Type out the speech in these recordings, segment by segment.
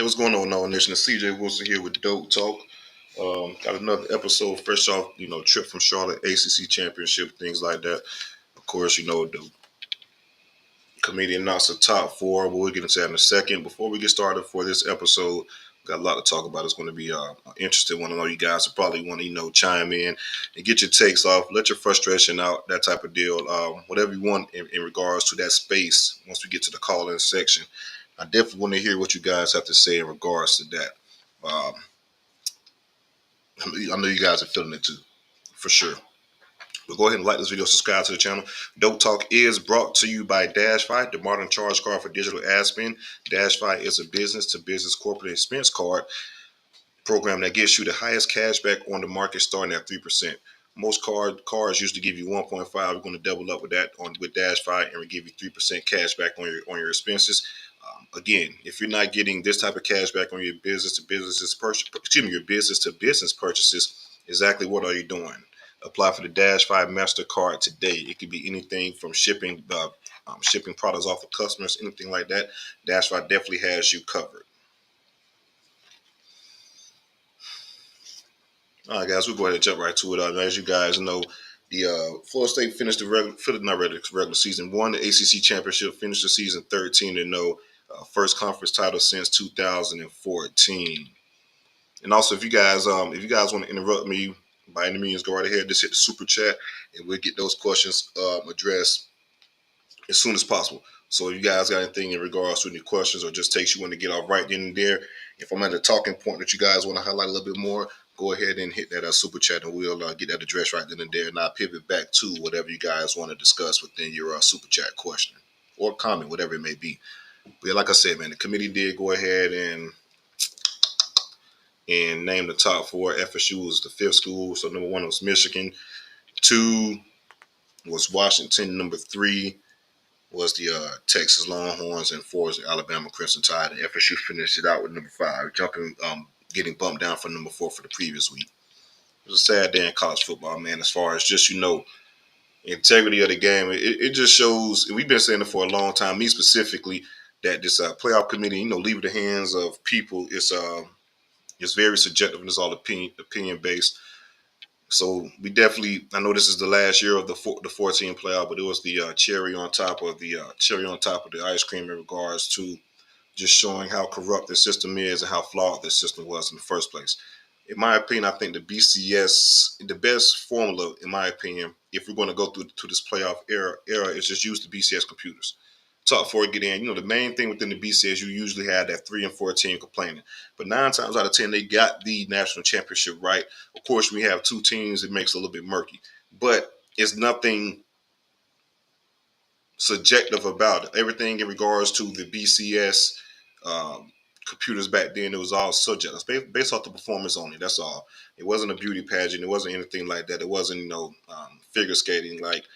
Hey, what's going on, All Nation? It's CJ Wilson here with Dope Talk. Got another episode fresh off, trip from Charlotte, ACC Championship, things like that. Of course, the committee announced the top four, but we'll get into that in a second. Before we get started for this episode, got a lot to talk about. It's going to be an interesting one. I know you guys will probably want to, chime in and get your takes off, let your frustration out, that type of deal. Whatever you want in regards to that space once we get to the call-in section. I definitely want to hear what you guys have to say in regards to that. Um, I know you guys are feeling it too, for sure. But go ahead and like this video, subscribe to the channel. Dope Talk is brought to you by DashFi, the modern charge card for digital ad spend. DashFi is a business-to-business corporate expense card program that gets you the highest cashback on the market, starting at 3%. Most cards usually give you 1.5. We're going to double up with that with DashFi, and we give you 3% cash back on your expenses. Again, if you're not getting this type of cash back on your business to business purchases, exactly what are you doing? Apply for the DashFi MasterCard today. It could be anything from shipping products off of customers, anything like that. DashFi definitely has you covered. All right, guys, we'll go ahead and jump right to it. As you guys know, the Florida State finished the regular season, won the ACC championship, finished the season 13-0, first conference title since 2014. And also, if you guys want to interrupt me, by any means, go right ahead. Just hit the super chat, and we'll get those questions addressed as soon as possible. So if you guys got anything in regards to any questions or just takes you want to get off right then and there, if I'm at a talking point that you guys want to highlight a little bit more, go ahead and hit that super chat, and we'll get that addressed right then and there, and I'll pivot back to whatever you guys want to discuss within your super chat question or comment, whatever it may be. But yeah, like I said, man, the committee did go ahead and name the top four. FSU was the fifth school, so number one was Michigan, two was Washington, number three was the Texas Longhorns, and four was the Alabama Crimson Tide. And FSU finished it out with number five, getting bumped down from number four for the previous week. It was a sad day in college football, man, as far as just, integrity of the game. It just shows, and we've been saying it for a long time, me specifically, that this playoff committee, leave it in the hands of people. It's very subjective, and it's all opinion based. So we definitely, I know this is the last year of the 14 playoff, but it was the cherry on top of the ice cream in regards to just showing how corrupt the system is and how flawed the system was in the first place. In my opinion, I think the BCS, the best formula, in my opinion, if we're going to go through to this playoff era, is just use the BCS computers. Top four get in. The main thing within the BCS, you usually have that 3 and 4 team complaining. But 9 times out of 10, they got the national championship right. Of course, we have two teams, it makes it a little bit murky. But it's nothing subjective about it. Everything in regards to the BCS computers back then, it was all subjective, based off the performance only. That's all. It wasn't a beauty pageant. It wasn't anything like that. It wasn't figure skating like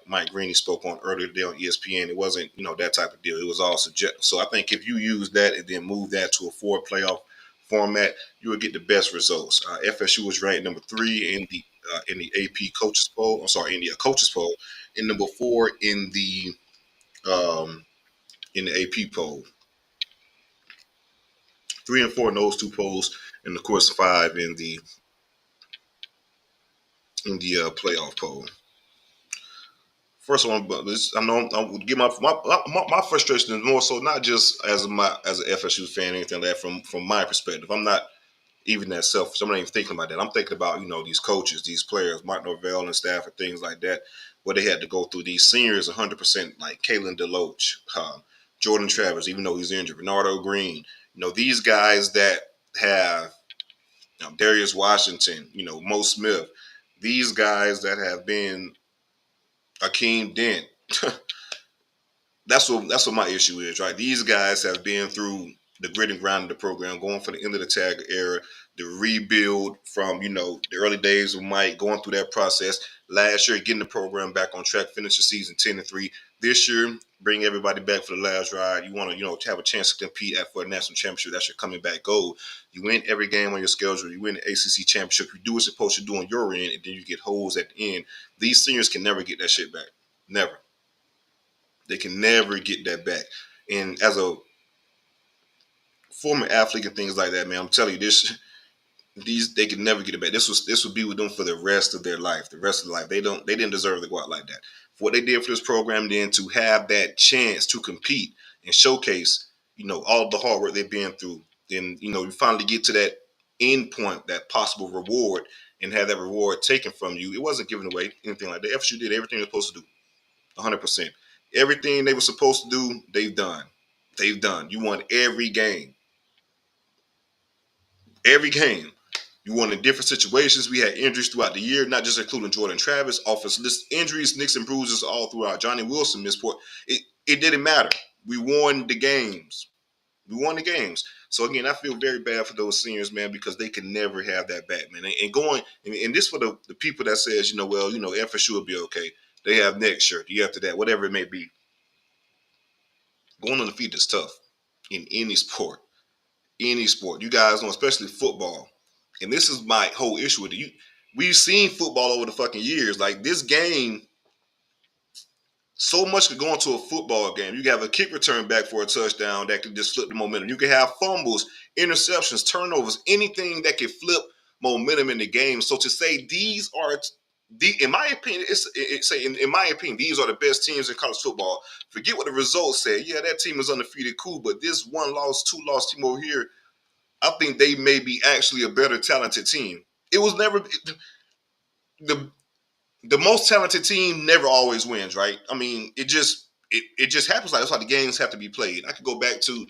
Mike Greeny spoke on earlier today on ESPN. It wasn't that type of deal. It was all subjective. So I think if you use that and then move that to a 4 playoff format, you would get the best results. FSU was ranked number 3 in the AP coaches poll. I'm sorry, in the coaches poll, and number 4 um, in the AP poll. 3 and 4 in those two polls, and of course 5 in the playoff poll. First one, I know I would give my frustration is more so not just as an FSU fan or anything like that. From my perspective, I'm not even that selfish. I'm not even thinking about that. I'm thinking about these coaches, these players, Mike Norvell and staff, and things like that, where they had to go through these seniors 100%, like Kalen DeLoach, Jordan Travers, even though he's injured, Bernardo Green. These guys that have Darius Washington, Mo Smith, these guys that have been Akeem Dent. That's what my issue is, right? These guys have been through the grit and grind of the program, going for the end of the tag era, the rebuild from the early days of Mike, going through that process. Last year, getting the program back on track, finish the season 10-3. This year, bring everybody back for the last ride. You want to have a chance to compete for a national championship. That's your coming back goal. You win every game on your schedule. You win the ACC championship. You do what you're supposed to do on your end, and then you get holes at the end. These seniors can never get that shit back. Never. They can never get that back. And as a former athlete and things like that, man. I'm telling you, these they could never get it back. This would be with them for the rest of their life. The rest of their life, they didn't deserve to go out like that. For what they did for this program, then to have that chance to compete and showcase, all the hard work they've been through, then you finally get to that end point, that possible reward, and have that reward taken from you. It wasn't given away, anything like that. FSU did everything they're supposed to do, 100%. Everything they were supposed to do, they've done. They've done. You won every game. Every game. You won in different situations. We had injuries throughout the year, not just including Jordan Travis. Offensive list injuries, nicks and bruises all throughout. Johnny Wilson missed port. It didn't matter. We won the games. We won the games. So again, I feel very bad for those seniors, man, because they can never have that back, man. And this for the people that says, FSU will be okay. They have next year, the year after that, whatever it may be. Going undefeated is tough in any sport. Any sport. You guys know, especially football. And this is my whole issue with it. We've seen football over the fucking years. Like this game, so much could go into a football game. You can have a kick return back for a touchdown that could just flip the momentum. You can have fumbles, interceptions, turnovers, anything that could flip momentum in the game. So to say these are, in my opinion, in my opinion, these are the best teams in college football. Forget what the results say. Yeah, that team is undefeated, cool, but this one loss, two loss team over here, I think they may be actually a better talented team. It was never the most talented team never always wins, right? I mean, it just happens like that's how the games have to be played. I could go back to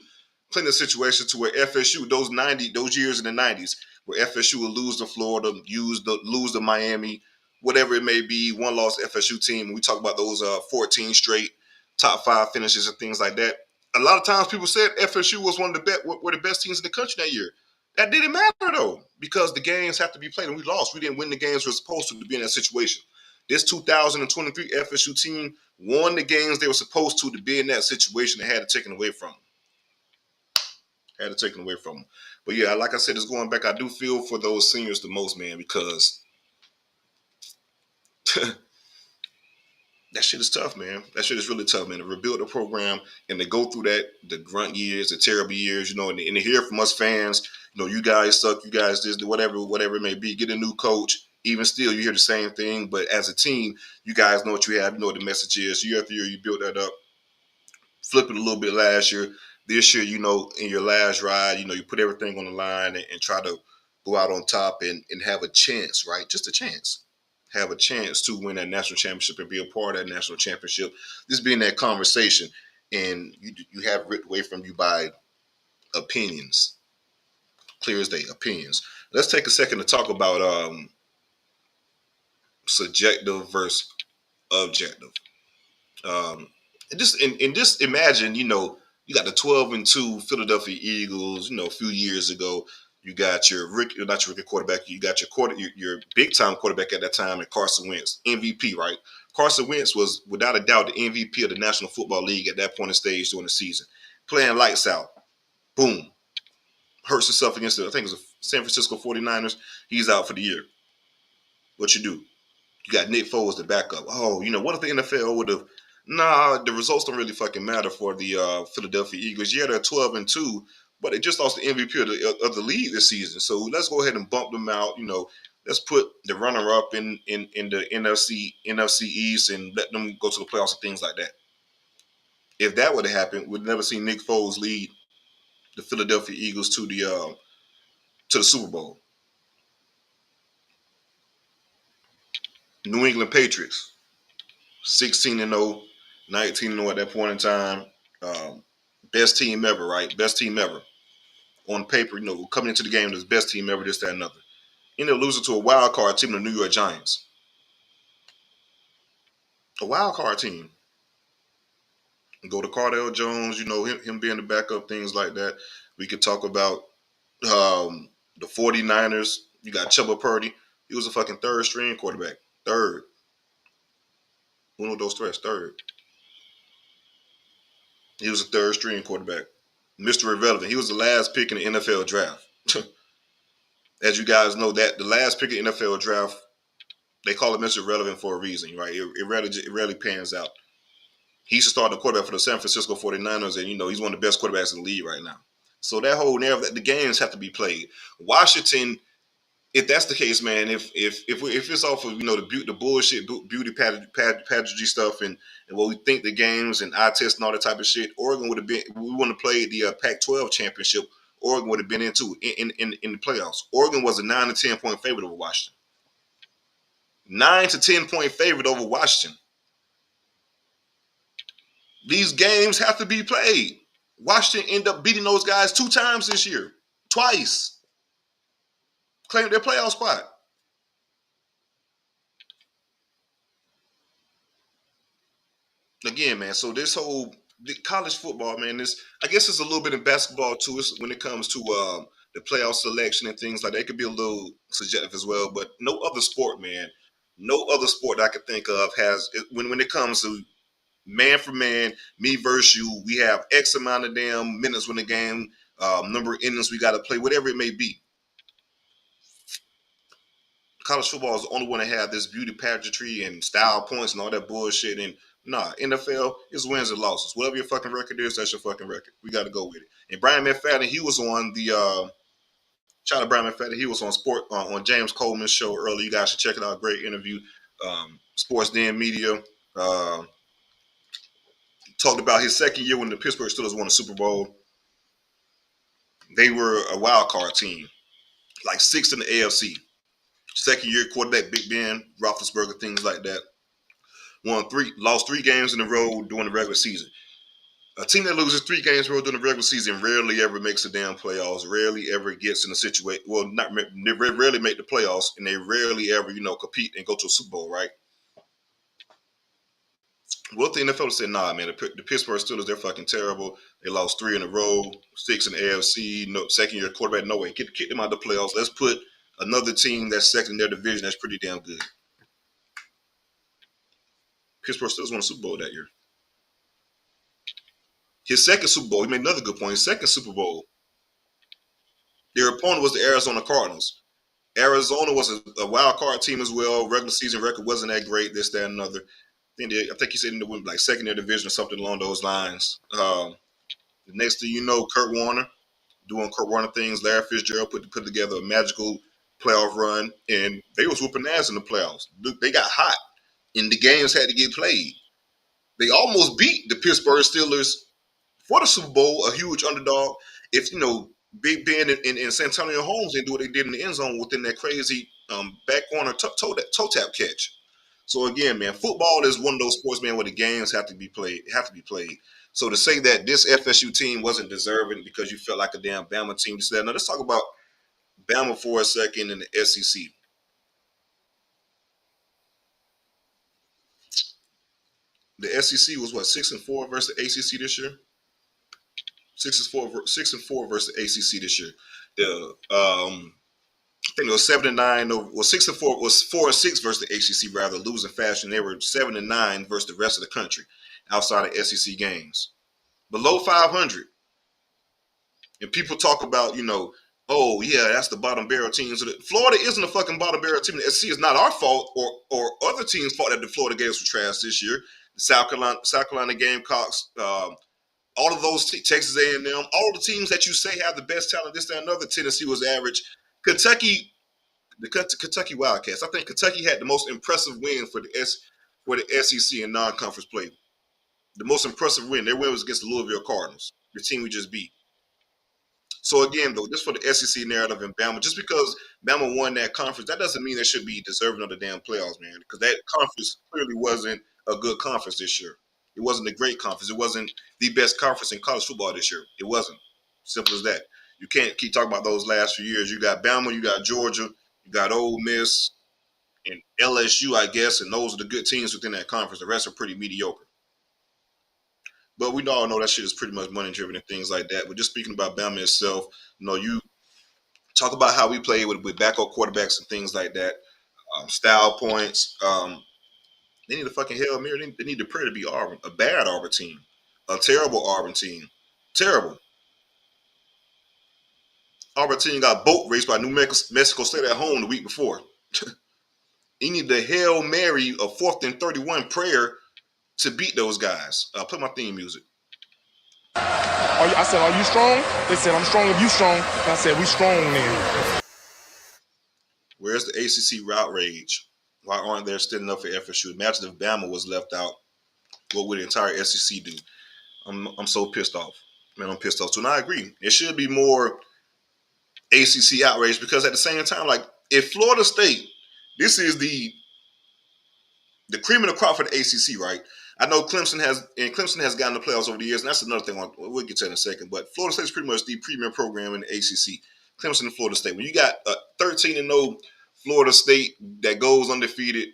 plenty of situations to where FSU those years in the 90s where FSU would lose to Florida, lose to Miami, whatever it may be, one loss FSU team. We talk about those 14 straight top 5 finishes and things like that. A lot of times people said FSU was were the best teams in the country that year. That didn't matter though, because the games have to be played and we lost. We didn't win the games we were supposed to be in that situation. This 2023 FSU team won the games they were supposed to be in that situation and had it taken away from them. But yeah, like I said, it's going back. I do feel for those seniors the most, man, because that shit is tough, man. That shit is really tough, man. To rebuild the program and to go through the grunt years, the terrible years, and to hear from us fans, you guys suck, you guys this, whatever it may be. Get a new coach. Even still, you hear the same thing. But as a team, you guys know what you have. You know what the message is. Year after year, you build that up. Flip it a little bit last year. This year, in your last ride, you put everything on the line and try to go out on top and have a chance, right? Just a chance. Have a chance to win that national championship and be a part of that national championship. This being that conversation, and you have it ripped away from you by opinions. Clear as day, opinions. Let's take a second to talk about subjective versus objective. Just imagine, you got the 12-2 Philadelphia Eagles. A few years ago, you got not your rookie quarterback. You got your big time quarterback at that time, and Carson Wentz, MVP, right? Carson Wentz was without a doubt the MVP of the National Football League at that point in stage during the season, playing lights out. Boom, hurts himself against I think it was the San Francisco 49ers. He's out for the year. What you do? You got Nick Foles the backup. Oh, what if the NFL would have? Nah, the results don't really fucking matter for the Philadelphia Eagles. Yeah, they're 12-2, but they just lost the MVP of the league this season. So let's go ahead and bump them out. Let's put the runner-up in the NFC East and let them go to the playoffs and things like that. If that would have happened, we'd never seen Nick Foles lead the Philadelphia Eagles to the Super Bowl. New England Patriots, 16-0, 19-0 at that point in time. Best team ever, right? Best team ever. On paper, coming into the game, the best team ever, this, that, and another. Ended up losing to a wild card team, the New York Giants. A wild card team. Go to Cardale Jones, him being the backup, things like that. We could talk about the 49ers. You got Chuba Purdy. He was a fucking third string quarterback. Third. One of those threats, third. He was a third string quarterback. Mr. Irrelevant. He was the last pick in the NFL draft. As you guys know, that the last pick in the NFL draft, they call it Mr. Irrelevant for a reason, right? It rarely pans out. He's starting the quarterback for the San Francisco 49ers, and he's one of the best quarterbacks in the league right now. So that whole narrative that the games have to be played. Washington, if that's the case, man, if it's off of the bullshit beauty pageantry stuff and what we think the games and eye test and all that type of shit, Oregon would have been. We want to play the Pac-12 championship. Oregon would have been into in the playoffs. Oregon was a 9 to 10 point favorite over Washington. 9 to 10 point favorite over Washington. These games have to be played. Washington ended up beating those guys 2 times this year, twice, claimed their playoff spot. Again, man. So this whole college football, man, I guess it's a little bit in basketball too. When it comes to the playoff selection and things like that, it could be a little subjective as well. But no other sport, man, no other sport that I could think of has when it comes to man for man, me versus you. We have X amount of damn minutes when the game, number of innings we got to play, whatever it may be. College football is the only one that have this beauty pageantry and style points and all that bullshit. And nah, NFL is wins and losses. Whatever your fucking record is, that's your fucking record. We got to go with it. And Brian McFadden, he was on the shout out Brian McFadden. He was on on James Coleman's show earlier. You guys should check it out. Great interview. Sports Den Media talked about his second year when the Pittsburgh Steelers won the Super Bowl. They were a wild card team, like 6th in the AFC. Second year quarterback Big Ben, Roethlisberger, things like that. Lost 3 games in a row during the regular season. A team that loses 3 games in a row during the regular season rarely ever makes the damn playoffs. Rarely ever gets in a situation. Well, they rarely make the playoffs, and they rarely ever compete and go to a Super Bowl, right? Well, the NFL said, nah, man, the Pittsburgh Steelers, they're fucking terrible. They lost 3 in a row, 6 in the AFC. No, second year quarterback, no way. Kick them out of the playoffs. Let's put another team that's second in their division that's pretty damn good. Pittsburgh Steelers won a Super Bowl that year. His second Super Bowl, he made another good point. His second Super Bowl, their opponent was the Arizona Cardinals. Arizona was a wild card team as well. Regular season record wasn't that great, this, that, and another. I think he said in the like second in their division or something along those lines. The next thing you know, Kurt Warner doing Kurt Warner things. Larry Fitzgerald put together a magical playoff run, and they was whooping ass in the playoffs. They got hot, and the games had to get played. They almost beat the Pittsburgh Steelers for the Super Bowl, a huge underdog. If Big Ben and Santonio Holmes didn't do what they did in the end zone within that crazy back corner toe tap catch. So again, man, football is one of those sports, man, where the games have to be played. So to say that this FSU team wasn't deserving because you felt like a damn Bama team, now let's talk about Bama for a second in the SEC. The SEC was what 6-4 versus the ACC this year. 6-4 versus the ACC this year. I think it was 7-9. Well, 6-4 was 4-6 versus the ACC, rather losing fashion. They were 7-9 versus the rest of the country outside of SEC games, below 500. And people talk about, oh yeah, that's the bottom barrel teams. Florida isn't a fucking bottom barrel team. The SEC is not our fault or other teams' fault that the Florida Gators were trash this year. The South Carolina Gamecocks. All of those Texas A&M, all the teams that you say have the best talent, this, that, and another. Tennessee was average. Kentucky, the Kentucky Wildcats. I think Kentucky had the most impressive win for the SEC in non-conference play. The most impressive win. Their win was against the Louisville Cardinals, the team we just beat. So again, though, just for the SEC narrative in Bama, just because Bama won that conference, that doesn't mean they should be deserving of the damn playoffs, man. Because that conference clearly wasn't a good conference this year. It wasn't a great conference. It wasn't the best conference in college football this year. It wasn't. Simple as that. You can't keep talking about those last few years. You got Bama, you got Georgia, you got Ole Miss, and LSU, I guess, and those are the good teams within that conference. The rest are pretty mediocre. But we all know that shit is pretty much money driven and things like that. But just speaking about Bama itself, you talk about how we play with backup quarterbacks and things like that, style points. They need a fucking Hail Mary. They need to pray to be Auburn, a bad Auburn team, a terrible Auburn team, terrible. Auburn team got boat raced by New Mexico State at home the week before. You need the Hail Mary of 4th and 31 prayer to beat those guys. Play my theme music. I said, are you strong? They said, I'm strong if you strong. And I said, we strong then. Where's the ACC route rage? Why aren't there still enough for FSU? Imagine if Bama was left out. What would the entire SEC do? I'm so pissed off. Man, I'm pissed off too. And I agree. It should be more ACC outrage because at the same time, like if Florida State, this is the cream of the crop for the ACC, right? I know Clemson has gotten the playoffs over the years, and that's another thing we'll get to in a second. But Florida State is pretty much the premier program in the ACC. Clemson and Florida State. When you got a 13-0 Florida State that goes undefeated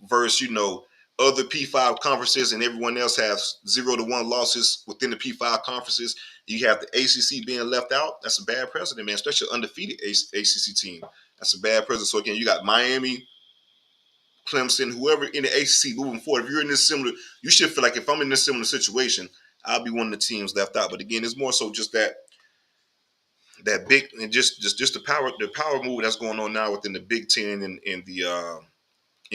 versus other P5 conferences, and everyone else has 0-1 losses within the P5 conferences, you have the ACC being left out. That's a bad precedent, man. Especially an undefeated ACC team. That's a bad precedent. So again, you got Miami, Clemson, whoever in the ACC moving forward. If you're in this similar, you should feel like if I'm in this similar situation, I'll be one of the teams left out. But again, it's more so just that big and just the power move that's going on now within the Big Ten and in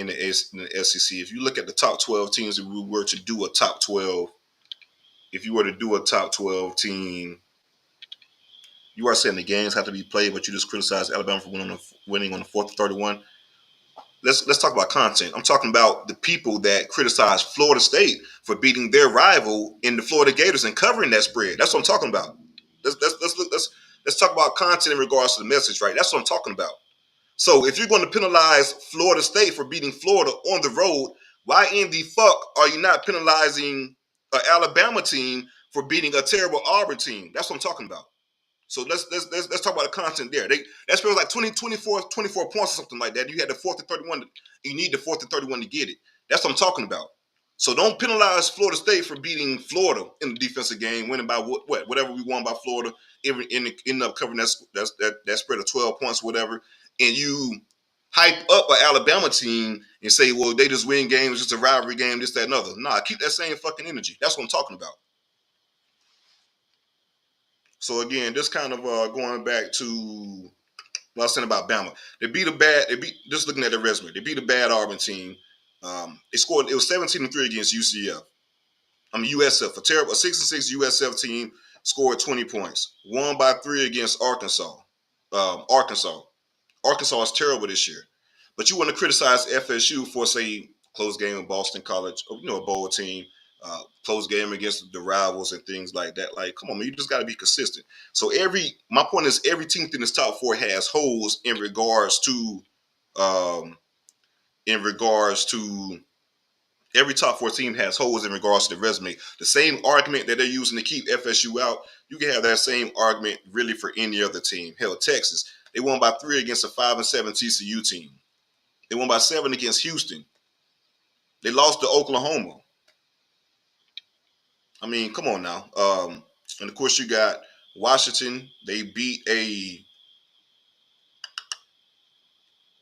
the SEC. If you look at the top 12 teams, if we were to do a top 12, if you were to do a top 12 team, you are saying the games have to be played, but you just criticize Alabama for winning on the 4th 31. Let's talk about content. I'm talking about the people that criticize Florida State for beating their rival in the Florida Gators and covering that spread. That's what I'm talking about. Let's talk about content in regards to the message, right? That's what I'm talking about. So if you're going to penalize Florida State for beating Florida on the road, why in the fuck are you not penalizing an Alabama team for beating a terrible Auburn team? That's what I'm talking about. So let's talk about the content there. That spells like 24 points or something like that. You had the 4th and 31. You need the 4th and 31 to get it. That's what I'm talking about. So don't penalize Florida State for beating Florida in the defensive game, winning by whatever we won by Florida, ending up covering that spread of 12 points, whatever. And you hype up an Alabama team and say, well, they just win games, just a rivalry game, this, that, and other. Nah, keep that same fucking energy. That's what I'm talking about. So again, just kind of going back to what I was saying about Bama. Just looking at their resume, they beat a bad Auburn team. It was 17-3 against UCF. USF, a 6-6 USF team scored 20 points. Won by 3 against Arkansas. Arkansas. Arkansas is terrible this year. But you want to criticize FSU for, say, close game in Boston College, a bowl team, close game against the rivals and things like that. Like, come on, man, you just got to be consistent. So my point is every team in this top 4 has holes in regards to every top 4 team has holes in regards to the resume. The same argument that they're using to keep FSU out, you can have that same argument really for any other team. Hell, Texas, they won by 3 against a 5-7 TCU team. They won by 7 against Houston. They lost to Oklahoma. I mean, come on now. And of course, you got Washington.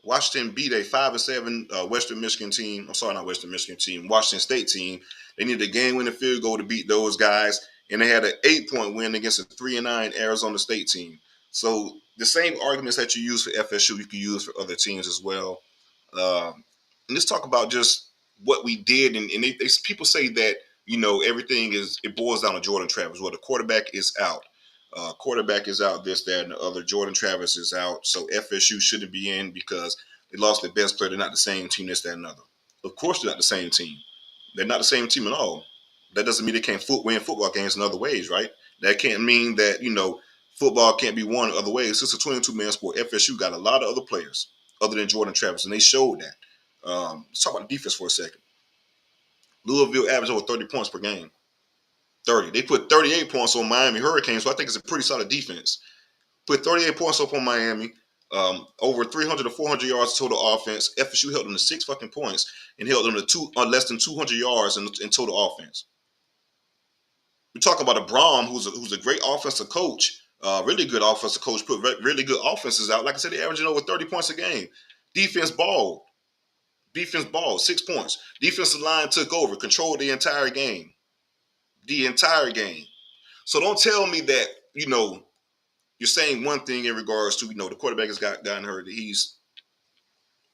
Washington beat a 5-7 Western Michigan team. I'm sorry, not Western Michigan team. Washington State team. They needed a game-winning field goal to beat those guys, and they had an 8-point win against a 3-9 Arizona State team. So the same arguments that you use for FSU, you can use for other teams as well. And let's talk about just what we did. And people say that everything it boils down to Jordan Travis. Well, the quarterback is out. This, that, and the other. Jordan Travis is out. So FSU shouldn't be in because they lost their best player. They're not the same team, this, that, and another. Of course they're not the same team. They're not the same team at all. That doesn't mean they can't win football games in other ways, right? That can't mean that, football can't be won in other ways. It's a 22-man sport. FSU got a lot of other players other than Jordan Travis, and they showed that. Let's talk about the defense for a second. Louisville averaged over 30 points per game. 30. They put 38 points on Miami Hurricanes, so I think it's a pretty solid defense. Put 38 points up on Miami, over 300 to 400 yards total offense. FSU held them to 6 fucking points and held them to less than 200 yards in total offense. We're talking about a Brom who's a great offensive coach, really good offensive coach, put really good offenses out. Like I said, they're averaging over 30 points a game. Defense balled, 6 points. Defensive line took over, controlled the entire game. So don't tell me that, you're saying one thing in regards to, the quarterback has gotten hurt. He's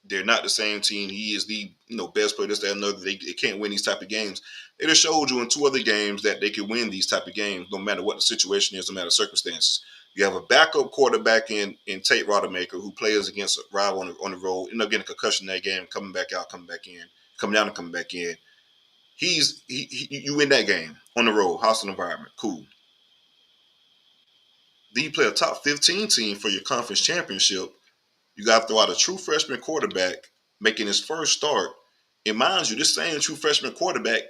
They're not the same team. He is the best player. This, that, and another. They can't win these type of games. They just showed you in two other games that they can win these type of games, no matter what the situation is, no matter the circumstances. You have a backup quarterback in Tate Rodemaker who plays against a rival on the road, end up getting a concussion in that game, coming back out, coming back in, coming down and coming back in. You win that game on the road, hostile environment, cool. Then you play a top 15 team for your conference championship. You got to throw out a true freshman quarterback making his first start. And mind you, this same true freshman quarterback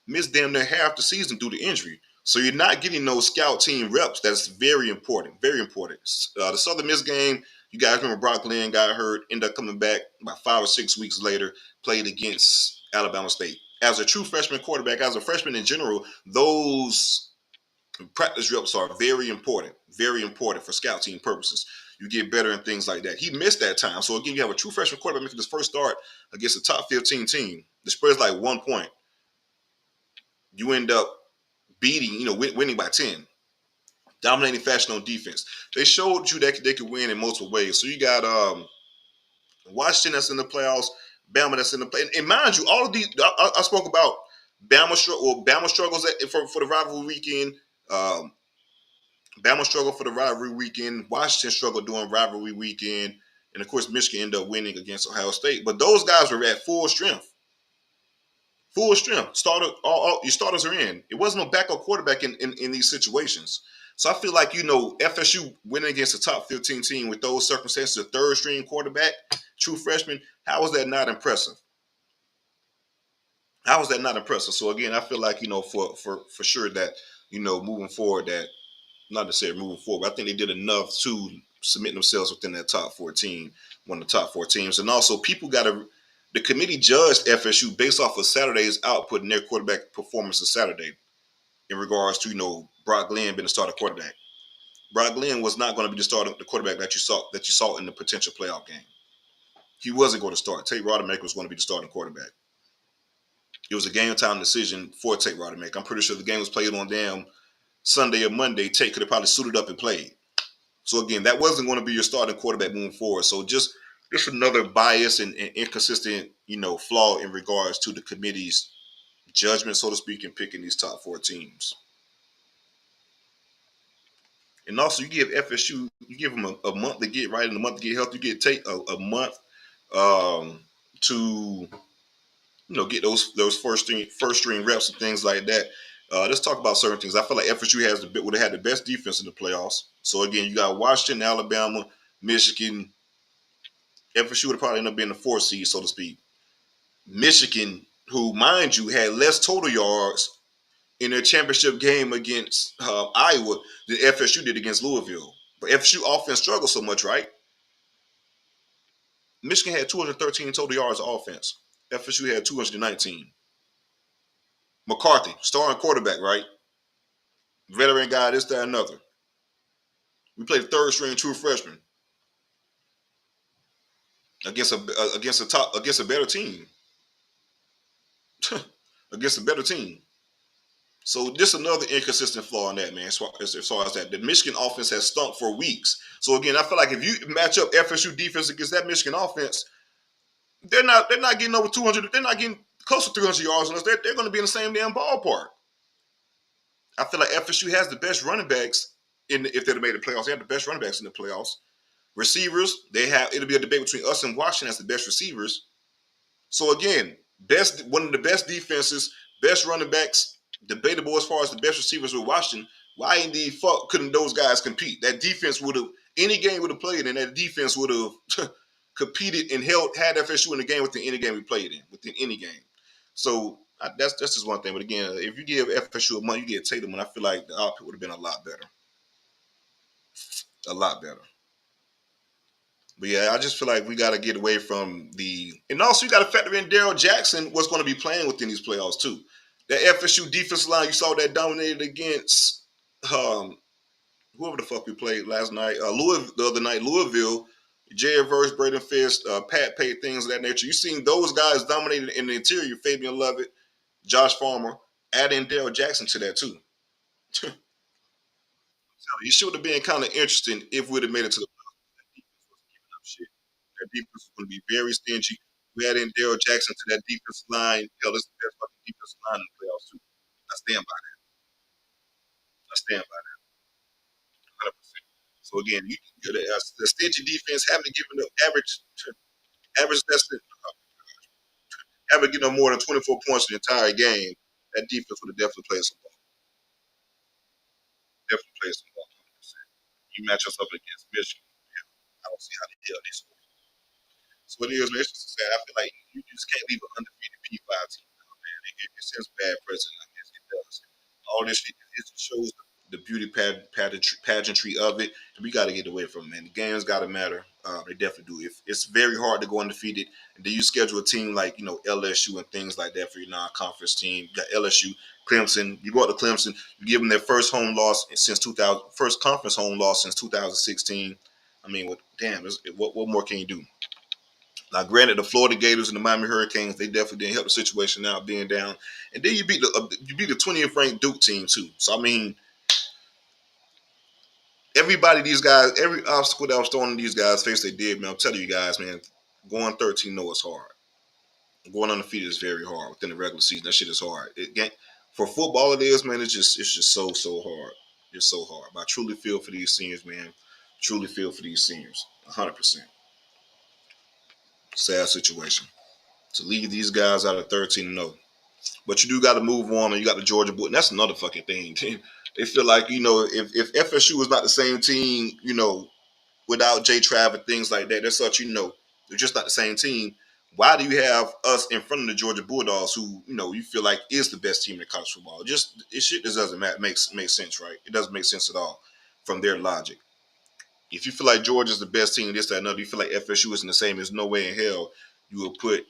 missed damn near half the season due to injury. So you're not getting those scout team reps. That's very important. Very important. The Southern Miss game, you guys remember Brock Glenn got hurt, ended up coming back about 5 or 6 weeks later, played against Alabama State. As a true freshman quarterback, as a freshman in general, those practice reps are very important for scout team purposes. You get better in things like that. He missed that time. So again, you have a true freshman quarterback making his first start against a top 15 team. The spread's like 1 point. You end up beating, winning by 10. Dominating fashion on defense. They showed you that they could win in multiple ways. So you got Washington that's in the playoffs, Bama that's in the play. And mind you, all of these I spoke about Bama struggles for the rivalry weekend. Um, Bama struggled for the rivalry weekend. Washington struggled during rivalry weekend. And of course, Michigan ended up winning against Ohio State. But those guys were at full strength. Full strength. All your starters are in. It wasn't a backup quarterback in these situations. So I feel like, FSU winning against a top 15 team with those circumstances, a third string quarterback, true freshman, how was that not impressive? How was that not impressive? So again, I feel like, for sure that, moving forward that not necessarily moving forward, but I think they did enough to submit themselves within that top 14, one of the top four teams. And also, the committee judged FSU based off of Saturday's output and their quarterback performance Saturday in regards to, Brock Glenn being the starter quarterback. Brock Glenn was not going to be the quarterback that you saw in the potential playoff game. He wasn't going to start. Tate Rodemaker was going to be the starting quarterback. It was a game time decision for Tate Rodemaker. I'm pretty sure the game was played on damn Sunday or Monday. Tate could have probably suited up and played. So again, that wasn't going to be your starting quarterback moving forward. So just another bias and inconsistent, flaw in regards to the committee's judgment, so to speak, in picking these top four teams. And also, you give FSU, you give them a month to get right and a month to get healthy. You take a month to get those first string reps and things like that. Let's talk about certain things. I feel like FSU would have had the best defense in the playoffs. So again, you got Washington, Alabama, Michigan. FSU would have probably ended up being the 4th seed, so to speak. Michigan, who, mind you, had less total yards in their championship game against Iowa than FSU did against Louisville. But FSU offense struggled so much, right? Michigan had 213 total yards of offense. FSU had 219. McCarthy, starting quarterback, right? Veteran guy, this, that, another. We played third string true freshman against a better team. Against a better team. So just another inconsistent flaw in that, man. As far as that, the Michigan offense has stunk for weeks. So again, I feel like if you match up FSU defense against that Michigan offense, they're not getting over 200. They're not getting close to 300 yards unless they're going to be in the same damn ballpark. I feel like FSU has the best running backs if they'd have made the playoffs. They have the best running backs in the playoffs. Receivers, it'll be a debate between us and Washington as the best receivers. So again, one of the best defenses, best running backs, debatable as far as the best receivers with Washington. Why in the fuck couldn't those guys compete? That defense would have any game would have played, and that defense would have competed and had FSU in the game within any game we played in, within any game. So that's just one thing. But again, if you give FSU a month, you get Tatum, and I feel like the output would have been a lot better. A lot better. But yeah, I just feel like we got to get away from and also you got to factor in Daryl Jackson was going to be playing within these playoffs too. That FSU defensive line, you saw that dominated against whoever the fuck we played last night. The other night, Louisville, Jared Verse, Braden Fist, Pat Pate, things of that nature. You seen those guys dominated in the interior. Fabian Lovett, Josh Farmer, adding Daryl Jackson to that too. It should have been kind of interesting if we'd have made it to the playoffs. That defense was going to be very stingy. We had in Daryl Jackson to that defensive line. Hell, it's the best fucking defensive line in the playoffs too. I stand by that. I stand by that. 100%. So again, the stingy defense haven't given up average less than haven't given up more than 24 points in the entire game. That defense would have definitely played some ball. Definitely played some ball. 100%. You match us up against Michigan. Yeah, I don't see how the hell they score. So it is, man. It's just sad. I feel like you just can't leave an undefeated P5 team. Man, it sends bad precedent. I guess it does. All this shit, it shows the beauty pageantry of it. And we got to get away from it, man. The games got to matter. They definitely do. If it's very hard to go undefeated, and then you schedule a team like LSU and things like that for your non-conference team. You got LSU, Clemson. You go out to Clemson, you give them their first home loss since 2000, first conference home loss since 2016. I mean, what more can you do? Now, granted, the Florida Gators and the Miami Hurricanes, they definitely didn't help the situation out being down. And then you beat the 20th ranked Duke team too. So I mean, everybody, these guys, every obstacle that was thrown in these guys' face, they did, man. I'm telling you guys, man, going 13-0 is hard. Going undefeated is very hard within the regular season. That shit is hard. For football, it is, man. It's just so hard. It's so hard. But I truly feel for these seniors, man. Truly feel for these seniors, 100%. Sad situation to leave these guys out of 13-0. But you do got to move on, and you got the Georgia Bull. And that's another fucking thing. They feel like, if FSU is not the same team, without J Trav and things like that, that's such, they're just not the same team. Why do you have us in front of the Georgia Bulldogs, who, you feel like is the best team in college football? Just doesn't make sense, right? It doesn't make sense at all from their logic. If you feel like Georgia's the best team, this, that, another, you feel like FSU isn't the same, there's no way in hell you will put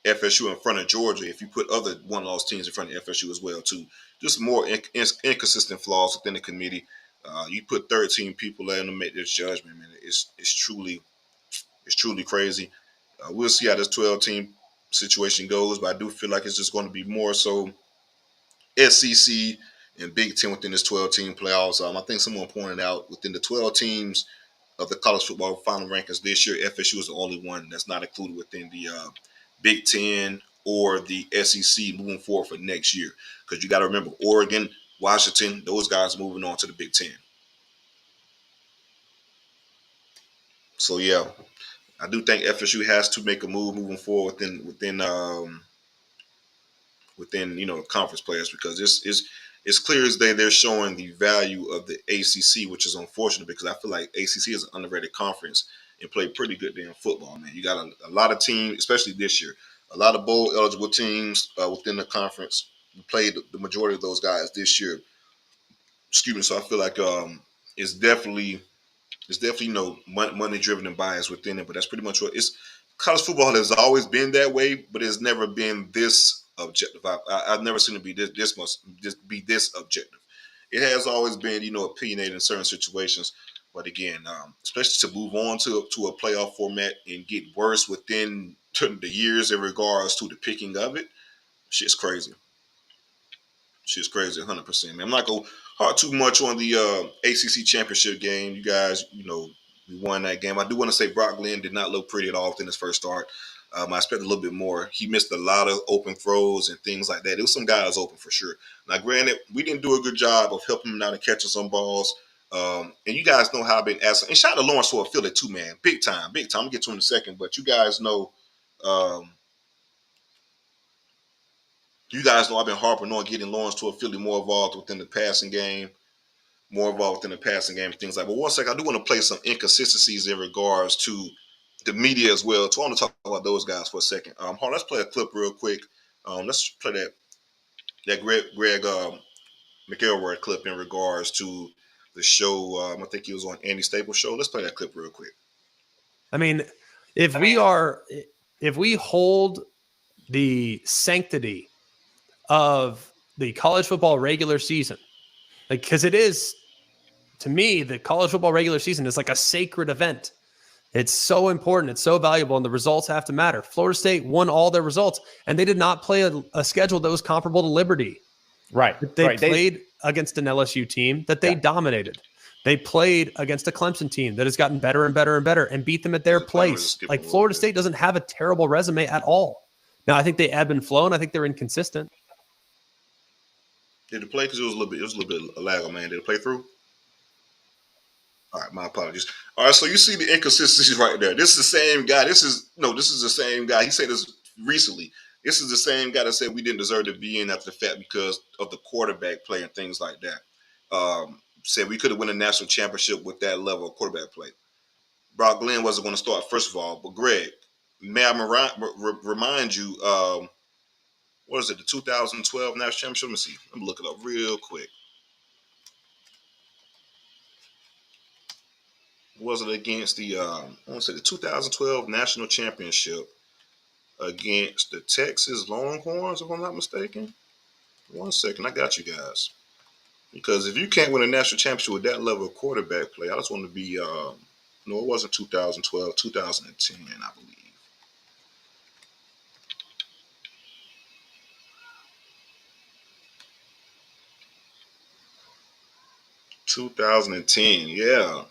FSU in front of Georgia if you put other one-loss teams in front of FSU as well, too. Just more inconsistent flaws within the committee. You put 13 people there to make this judgment, man. It's truly crazy. We'll see how this 12-team situation goes, but I do feel like it's just going to be more so SEC and Big Ten within this 12-team playoffs. I think someone pointed out within the 12 teams of the college football final rankings this year, FSU is the only one that's not included within the Big Ten or the SEC moving forward for next year. Because you got to remember, Oregon, Washington, those guys moving on to the Big Ten. So, yeah, I do think FSU has to make a move moving forward within conference players, because it's clear as day they're showing the value of the ACC, which is unfortunate because I feel like ACC is an underrated conference and play pretty good damn football, man. You got a lot of teams, especially this year, a lot of bowl eligible teams within the conference. We played the majority of those guys this year. Excuse me. So I feel like it's definitely money driven and bias within it, but that's pretty much what it's. College football has always been that way, but it's never been this objective. I've never seen it be this objective. It has always been, opinionated in certain situations, but again, especially to move on to a playoff format and get worse within the years in regards to the picking of it, shit's crazy. Shit's crazy, 100%. Man, I'm not gonna harp too much on the ACC championship game. You guys, we won that game. I do want to say Brock Glenn did not look pretty at all within his first start. I expected a little bit more. He missed a lot of open throws and things like that. There was some guys open for sure. Now, granted, we didn't do a good job of helping him out and catching some balls. And you guys know how I've been asking. And shout out to Lawrence for a Philly too, man. Big time. I'll get to him in a second. But you guys know I've been harping on getting Lawrence to a Philly more involved within the passing game. Things like. But one second, I do want to play some inconsistencies in regards to the media as well. So I want to talk about those guys for a second. Hold on, let's play a clip real quick. Let's play that Greg McElroy clip in regards to the show. I think he was on Andy Staples' show. Let's play that clip real quick. I mean, if we hold the sanctity of the college football regular season, because it is, to me, the college football regular season is like a sacred event. It's so important. It's so valuable, and the results have to matter. Florida State won all their results, and they did not play a schedule that was comparable to Liberty. Right. They played against an LSU team that they dominated. They played against a Clemson team that has gotten better and better and better and beat them at their place. Like Florida State doesn't have a terrible resume at all. Now I think they ebb and flow, and I think they're inconsistent. Did it play? Because it was a little bit of lag on, man. Did it play through? All right, my apologies. All right, so you see the inconsistencies right there. This is the same guy. This is the same guy. He said this recently. This is the same guy that said we didn't deserve to be in after the fact because of the quarterback play and things like that. Said we could have won a national championship with that level of quarterback play. Brock Glenn wasn't going to start, first of all. But Greg, may I remind you, what is it, the 2012 national championship? Let me see. Let me look it up real quick. Was it against the, I want to say the 2012 national championship against the Texas Longhorns, if I'm not mistaken? 1 second, I got you guys. Because if you can't win a national championship with that level of quarterback play, I just want to be, no, it wasn't 2012, 2010, I believe. 2010, yeah.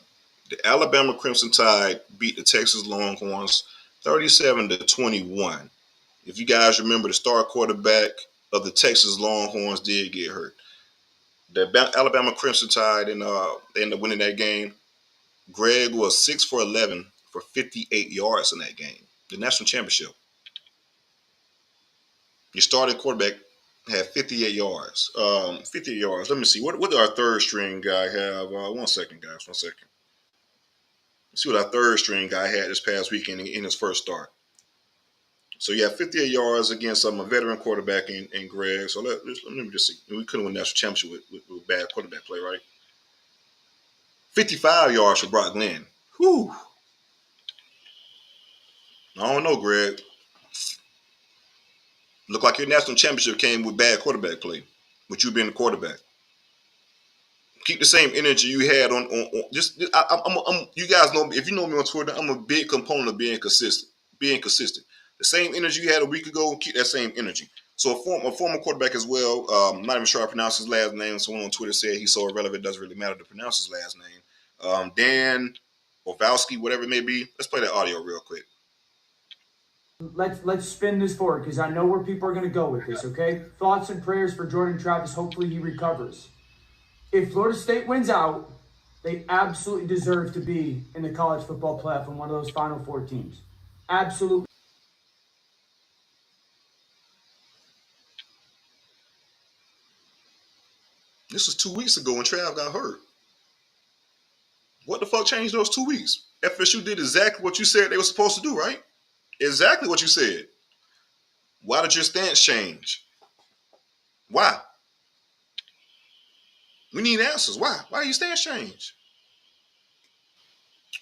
The Alabama Crimson Tide beat the Texas Longhorns 37-21. If you guys remember, the star quarterback of the Texas Longhorns did get hurt. The Alabama Crimson Tide they ended up winning that game. Greg was 6 for 11 for 58 yards in that game. The national championship. Your starting quarterback had 58 yards. 58 yards. Let me see. What did our third string guy have? 1 second, guys. 1 second. Let's see what our third string guy had this past weekend in his first start. So you have 58 yards against a veteran quarterback in Greg. So let me just see. We couldn't win national championship with bad quarterback play, right? 55 yards for Brock Glenn. Whew. I don't know, Greg. Look like your national championship came with bad quarterback play, with you being the quarterback. Keep the same energy you had on just. You guys know, if you know me on Twitter, I'm a big component of being consistent. The same energy you had a week ago, keep that same energy. So a former quarterback as well, I'm not even sure I pronounce his last name. Someone on Twitter said he's so irrelevant, it doesn't really matter to pronounce his last name. Dan Orvalski, whatever it may be. Let's play that audio real quick. Let's spin this forward because I know where people are going to go with this, okay? Thoughts and prayers for Jordan Travis. Hopefully he recovers. If Florida State wins out, they absolutely deserve to be in the college football playoff in one of those Final Four teams. Absolutely. This was 2 weeks ago when Trav got hurt. What the fuck changed those 2 weeks? FSU did exactly what you said they were supposed to do, right? Exactly what you said. Why did your stance change? Why? We need answers. Why? Why did your stance change?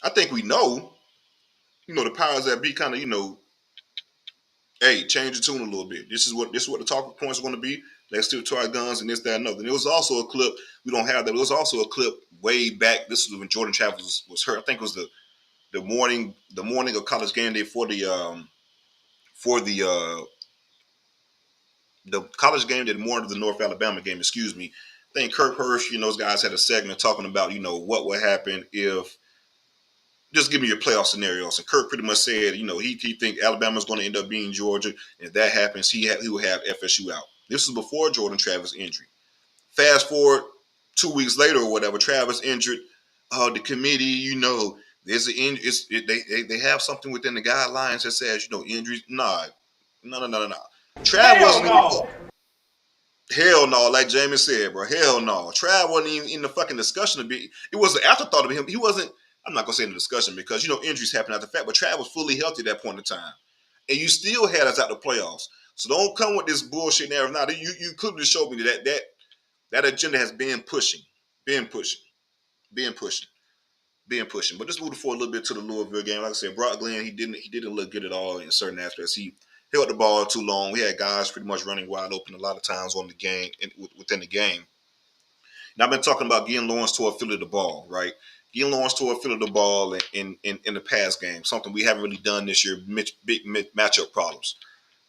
I think we know. The powers that be kind of, hey, change the tune a little bit. This is what the talking points are going to be. Let's stick to our guns and this, that, and other. And it was also a clip. We don't have that. It was also a clip way back. This was when Jordan Travis was hurt. I think it was the morning of college game day for the college game day, the morning of the North Alabama game. Excuse me. I think Kirk Hershey and those guys had a segment talking about what would happen if. Just give me your playoff scenarios. And Kirk pretty much said, he think Alabama's going to end up being Georgia. And if that happens, he will have FSU out. This was before Jordan Travis' injury. Fast forward 2 weeks later or whatever, Travis injured. The committee, there's an injury. They have something within the guidelines that says, injuries. No. Trav wasn't even. Hell no, like Jamie said, bro. Hell no. Trav wasn't even in the fucking discussion. It was an afterthought of him. He wasn't. I'm not gonna say in the discussion because injuries happen after the fact. But Trav was fully healthy at that point in time, and you still had us out the playoffs. So don't come with this bullshit narrative. Now you clearly showed me that agenda has been pushing. But just moving forward a little bit to the Louisville game. Like I said, Brock Glenn, he didn't look good at all in certain aspects. He held the ball too long. We had guys pretty much running wide open a lot of times on the game within the game. And I've been talking about getting Lawrence to affiliate the ball, right? Getting Lawrence to affiliate the ball in the pass game, something we haven't really done this year. Big matchup problems.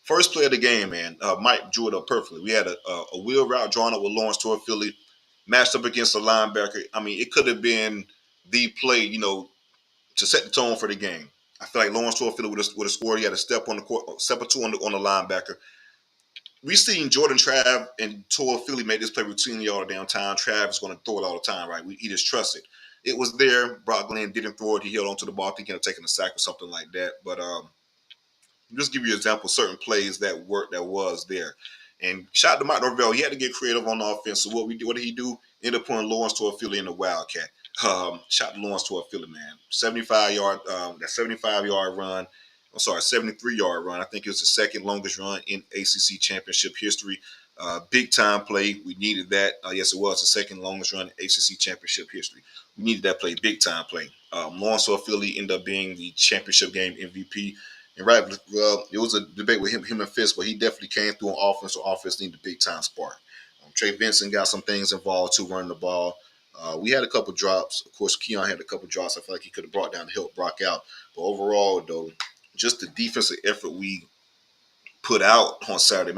First play of the game, man. Mike drew it up perfectly. We had a wheel route drawn up with Lawrence to affiliate. matched up against a linebacker. I mean, it could have been the play, to set the tone for the game. I feel like Lawrence Toafili would have scored. He had a step on the court, step or two on the linebacker. We seen Jordan Trav and Toafili make this play routinely all the damn time. Trav is going to throw it all the time, right? He just trusts it. It was there. Brock Glenn didn't throw it. He held onto the ball. I think he had taken a sack or something like that. But just give you an example of certain plays that was there. And shout out to Mike Norvell. He had to get creative on offense. So what did he do? Ended up putting Lawrence Toafili in the Wildcat. Shout out to Lawrence Toafili, man. 75-yard, that 75-yard run. I'm sorry, 73-yard run. I think it was the second longest run in ACC championship history. Big time play. We needed that. Yes, it was the second longest run in ACC championship history. We needed that play, big time play. Lawrence Toafili ended up being the championship game MVP. And right, well, it was a debate with him and Fisk, but he definitely came through on offense. So offense needed a big time spark. Trey Benson got some things involved too, running the ball. We had a couple drops. Of course, Keon had a couple drops. I feel like he could have brought down to help Brock out. But overall, though, just the defensive effort we put out on Saturday.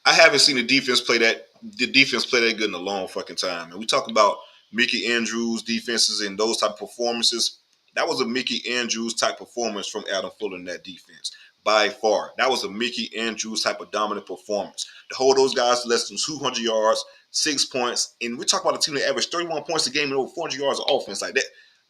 I haven't seen the defense play that good in a long fucking time. And we talk about Mickey Andrews defenses and those type of performances. That was a Mickey Andrews type performance from Adam Fuller in that defense. By far. That was a Mickey Andrews type of dominant performance. To hold those guys to less than 200 yards, 6 points, and we talk about a team that averaged 31 points a game and over 400 yards of offense like that.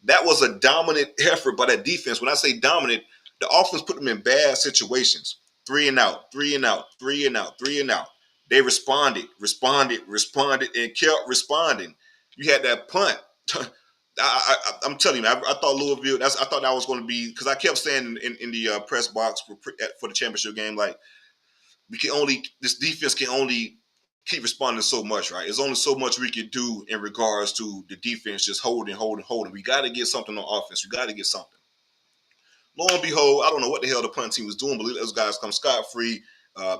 That was a dominant effort by that defense. When I say dominant, the offense put them in bad situations. 3 and out, 3 and out, 3 and out, 3 and out. They responded, and kept responding. You had that punt. I'm telling you, I thought Louisville. I thought that was going to be, because I kept saying in the press box for the championship game, like this defense can only keep responding so much, right? There's only so much we can do in regards to the defense just holding. We got to get something on offense. We got to get something. Lo and behold, I don't know what the hell the punt team was doing, but those guys come scot-free.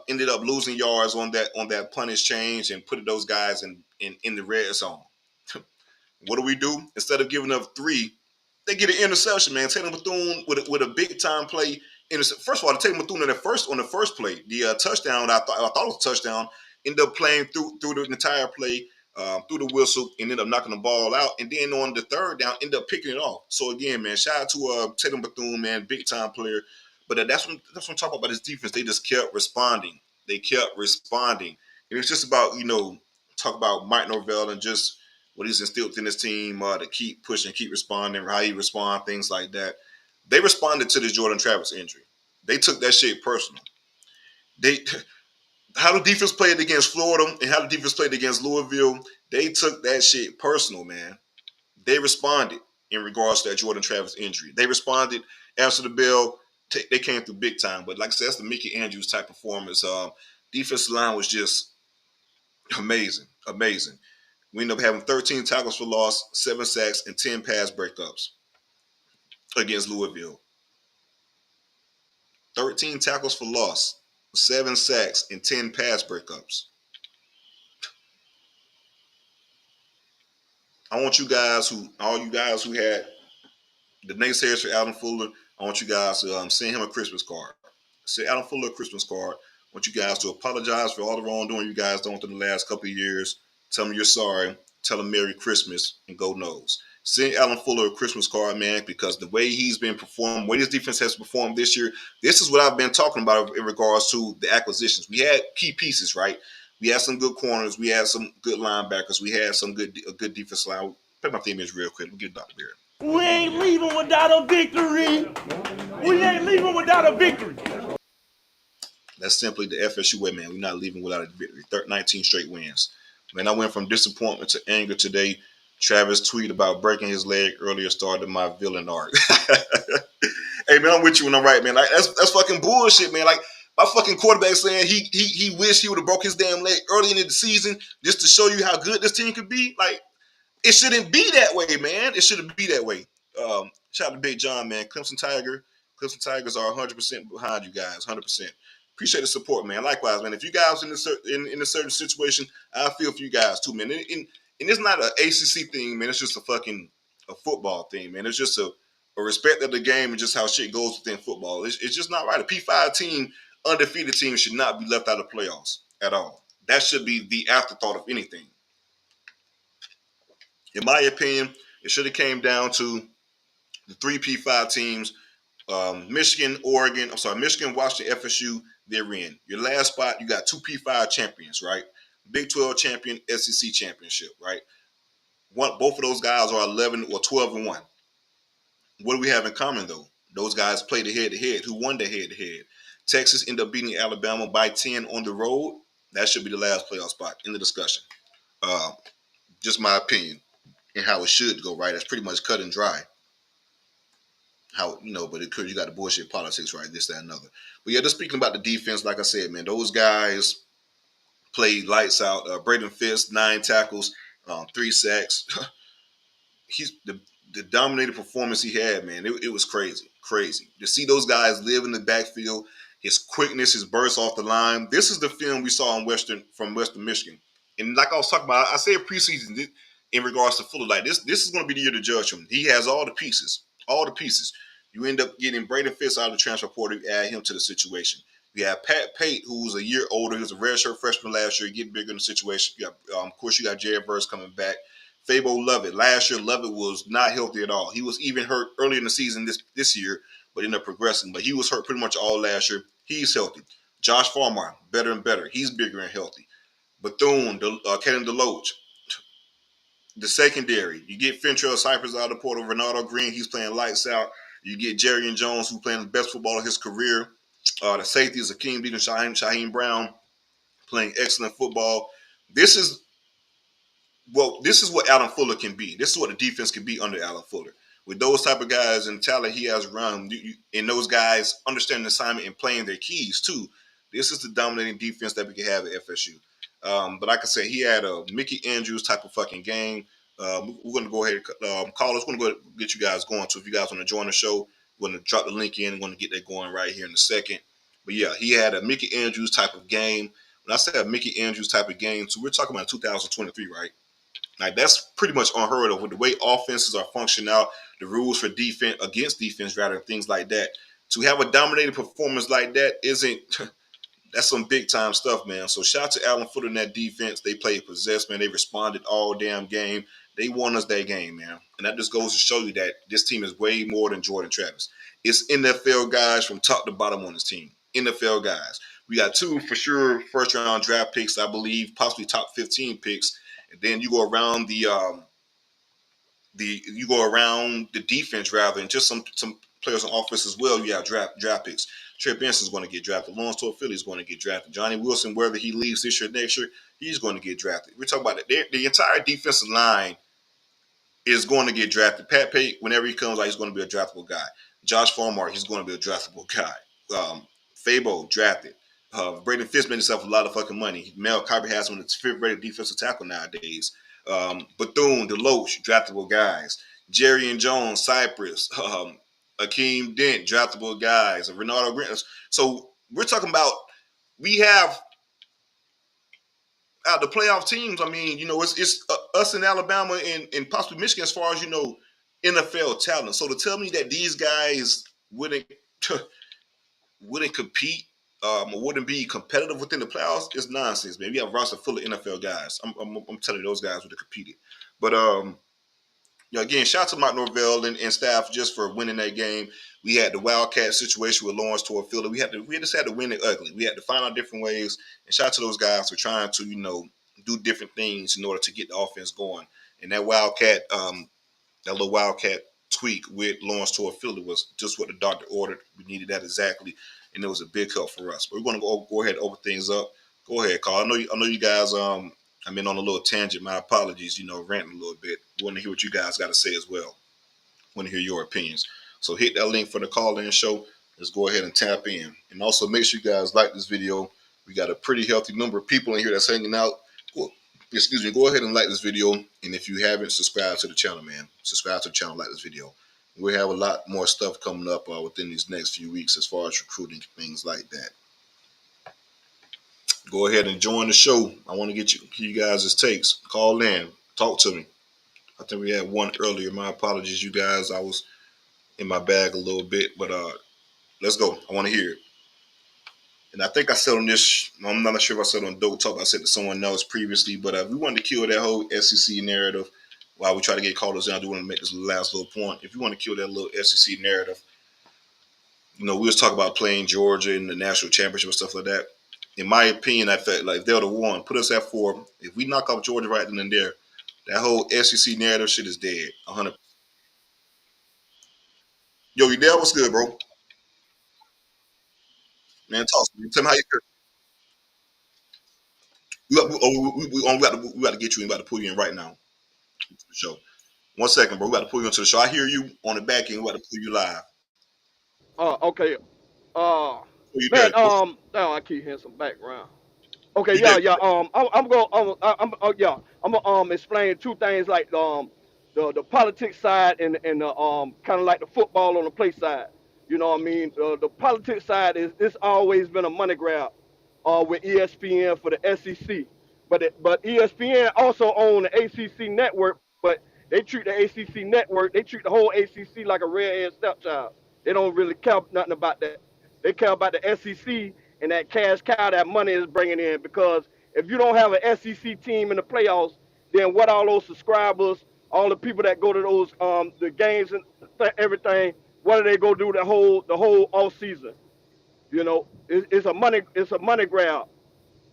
Ended up losing yards on that punt exchange and putting those guys in the red zone. What do? Instead of giving up 3, they get an interception, man. Tatum Bethune with a big time play. First of all, Tatum Bethune on the first play, the touchdown. I thought it was a touchdown. Ended up playing through the entire play, through the whistle, and ended up knocking the ball out. And then on the third down, ended up picking it off. So again, man, shout out to Tatum Bethune, man, big time player. But that's what I'm talking about. His defense, they just kept responding. And it's just about talk about Mike Norvell and just what he's instilled in his team to keep pushing, keep responding, how he respond, things like that. They responded to the Jordan Travis injury. They took that shit personal. How the defense played against Florida and how the defense played against Louisville, they took that shit personal, man. They responded in regards to that Jordan Travis injury. They responded after the bell. They came through big time. But like I said, that's the Mickey Andrews type performance. Defensive line was just amazing. We ended up having 13 tackles for loss, 7 sacks, and 10 pass breakups against Louisville. 13 tackles for loss, 7 sacks, and 10 pass breakups. I want all you guys who had the naysayers for Adam Fuller, I want you guys to send him a Christmas card. Send Adam Fuller a Christmas card. I want you guys to apologize for all the wrongdoing you guys done through the last couple of years. Tell him you're sorry. Tell him Merry Christmas and go Noles. Send Alan Fuller a Christmas card, man, because the way he's been performing, the way his defense has performed this year, this is what I've been talking about in regards to the acquisitions. We had key pieces, right? We had some good corners. We had some good linebackers. We had some good defense line. Play my theme is real quick. We'll get Dr. Beard. We ain't leaving without a victory. We ain't leaving without a victory. That's simply the FSU way, man. We're not leaving without a victory. 19 straight wins. Man, I went from disappointment to anger today. Travis tweet about breaking his leg earlier started my villain arc. Hey, man, I'm with you when I'm right, man. Like that's fucking bullshit, man. Like my fucking quarterback saying he wished he would have broke his damn leg early in the season just to show you how good this team could be. Like it shouldn't be that way, man. It shouldn't be that way. Shout out to Big John, man. Clemson Tigers are 100% behind you guys, 100%. Appreciate the support, man. Likewise, man. If you guys in a certain situation, I feel for you guys too, man. And it's not an ACC thing, man. It's just a football thing, man. It's just a respect of the game and just how shit goes within football. It's just not right. A P5 team, undefeated team, should not be left out of playoffs at all. That should be the afterthought of anything. In my opinion, it should have came down to the 3 P5 teams, Michigan, Washington, FSU, they're in. Your last spot, you got 2 P5 champions, right? Big 12 champion, SEC championship, right? Both of those guys are 11 or 12-1. What do we have in common, though? Those guys played the head-to-head. Who won the head-to-head? Texas ended up beating Alabama by 10 on the road. That should be the last playoff spot in the discussion. Just my opinion and how it should go, right? That's pretty much cut and dry. How, but it could, you got the bullshit politics, right? This, that, and another. But yeah, just speaking about the defense, like I said, man, those guys played lights out. Braden Fitz, 9 tackles, 3 sacks. He's the dominated performance he had, man. It was crazy. To see those guys live in the backfield, his quickness, his burst off the line. This is the film we saw from Western Michigan. And like I was talking about, I said preseason in regards to Fuller. Like this is going to be the year to judge him. He has all the pieces. You end up getting Braden Fitz out of the transfer portal. You add him to the situation. You have Pat Pate, who's a year older. He was a redshirt freshman last year, getting bigger in the situation. You got, of course, you got Jared Verse coming back. Fabo Lovett. Last year, Lovett was not healthy at all. He was even hurt early in the season this year, but ended up progressing. But he was hurt pretty much all last year. He's healthy. Josh Farmer, better and better. He's bigger and healthy. Bethune, Kevin Deloach. The secondary, you get Fentrell Cypress out of the portal. Ronaldo Green, he's playing lights out. You get Jerry and Jones, who's playing the best football of his career. The safeties, Akeem Dean and Shaheem Brown, playing excellent football. This is what Alan Fuller can be. This is what the defense can be under Alan Fuller. With those type of guys and talent he has around, and those guys understanding the assignment and playing their keys too, this is the dominating defense that we can have at FSU. But like I said, he had a Mickey Andrews type of fucking game. We're going to go ahead and call us. We're going to go get you guys going. So if you guys want to join the show, we're going to drop the link in. We're going to get that going right here in a second. But yeah, he had a Mickey Andrews type of game. When I say a Mickey Andrews type of game, so we're talking about 2023, right? Like that's pretty much unheard of with the way offenses are functioning out, the rules for defense against defense, rather, things like that. To have a dominating performance like that that's some big time stuff, man. So shout out to Alan Fuller in that defense. They played possessed, man. They responded all damn game. They won us that game, man. And that just goes to show you that this team is way more than Jordan Travis. It's NFL guys from top to bottom on this team. NFL guys. We got 2 for sure first round draft picks, I believe, possibly top 15 picks. And then you go around the defense rather, and just some players on offense as well. You have draft picks. Trey Benson's going to get drafted. Lawrence Toafili is going to get drafted. Johnny Wilson, whether he leaves this year or next year, he's going to get drafted. We're talking about it. The entire defensive line is going to get drafted. Pat Pate, whenever he comes out, he's going to be a draftable guy. Josh Farmer, he's going to be a draftable guy. Fabo, drafted. Braden Fitz made himself a lot of fucking money. Mel Kiper has one of the 5th-rated defensive tackle nowadays. Bethune, Deloach, draftable guys. Jerry and Jones, Cypress, Akeem Dent, draftable guys. Ronaldo Green. So we're talking about, we have out the playoff teams. I mean, it's us in Alabama and possibly Michigan as far as, NFL talent. So to tell me that these guys wouldn't compete or wouldn't be competitive within the playoffs is nonsense, man. We have a roster full of NFL guys. I'm telling you, those guys would have competed. But again, shout out to Mike Norvell and staff just for winning that game. We had the Wildcat situation with Lawrence Toafili. We just had to win it ugly. We had to find out different ways. And shout out to those guys for trying to, do different things in order to get the offense going. And that little Wildcat tweak with Lawrence Toafili was just what the doctor ordered. We needed that exactly, and it was a big help for us. But we're going to go ahead and open things up. Go ahead, Carl. I know you guys. I've been on a little tangent. My apologies. Ranting a little bit. We want to hear what you guys got to say as well. Want to hear your opinions. So hit that link for the call-in show. Let's go ahead and tap in, and also make sure you guys like this video. We got a pretty healthy number of people in here that's hanging out. Go ahead and like this video. And if you haven't, subscribe to the channel, man. Subscribe to the channel, like this video. We have a lot more stuff coming up within these next few weeks as far as recruiting, things like that. Go ahead and join the show. I want to get you guys' takes. Call in. Talk to me. I think we had one earlier. My apologies, you guys. I was in my bag a little bit, but let's go. I want to hear it. And I think I said on this, I'm not sure if I said on Dope Talk, I said to someone else previously, but we wanted to kill that whole SEC narrative. while we try to get callers in, I do want to make this last little point. If you want to kill that little SEC narrative, we was talking about playing Georgia in the national championship and stuff like that. In my opinion, I felt like they're the one. Put us at 4. If we knock off Georgia right then and there, that whole SEC narrative shit is dead. 100. Yo, you there? What's good, bro? Man, talk to me. Tell me how you feel. We got to get you in. We got to pull you in right now to the show. 1 second, bro. We got to pull you into the show. I hear you on the back end. We got to pull you live. Okay. Uh, Pull you man. there. Now I keep hearing some background. Okay. You there? Yeah. I'm gonna explain two things like the politics side and the kind of like the football on the play side. You know what I mean? The politics side is it's always been a money grab with ESPN for the SEC, but ESPN also own the ACC network, but they treat the ACC network, they treat the whole ACC like a redhead stepchild. They don't really care nothing about that. They care about the SEC and that cash cow that money is bringing in. Because if you don't have an SEC team in the playoffs, then what all those subscribers, all the people that go to those the games and everything, what do they go do the whole off season? It's a money grab,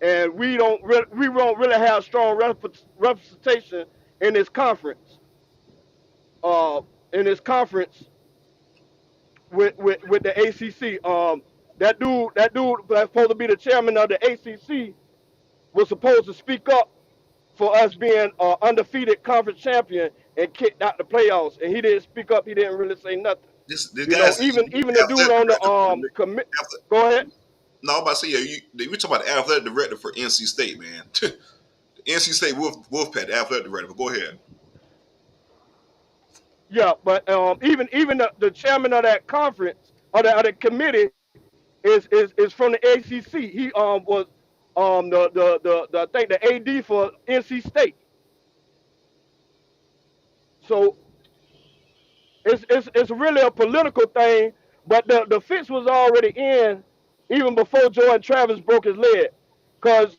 and we don't really have strong representation in this conference. Uh, in this conference with the ACC. That dude that's supposed to be the chairman of the ACC was supposed to speak up for us being undefeated conference champion and kicked out the playoffs, and he didn't speak up. He didn't really say nothing. This You know, guy's even the dude athletic on the director for commit. Go ahead. no, I'm about to say, yeah, we talking about the athletic director for NC State, man. The NC State Wolfpack, the athletic director. But go ahead. Yeah, but even the chairman of that conference or the committee is from the ACC. He was the I think the AD for NC State. So it's really a political thing, but the fix was already in even before Jordan Travis broke his leg, because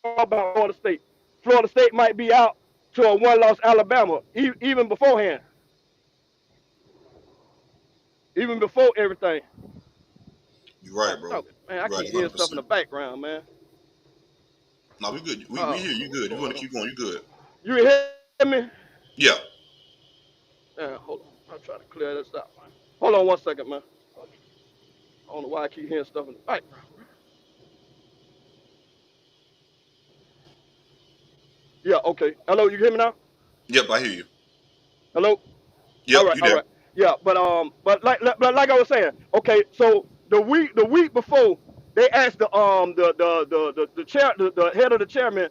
about Florida State. Florida State might be out to a one-loss Alabama even beforehand, even before everything. You're right, bro. Man, I You're right, keep hearing stuff in 100%. the background, man. No, we good. We Oh hear you good. You want Lord, to keep going? You good? you hear me? Yeah. Hold on, I'm trying to clear this out. Hold on 1 second, man. I don't know why I keep hearing stuff in the background. Yeah, okay. Hello, you hear me now? Yep, I hear you. Hello? Yep, you All there? right. Yeah, but like I was saying, okay, so the week before they asked the chair the head of the chairman,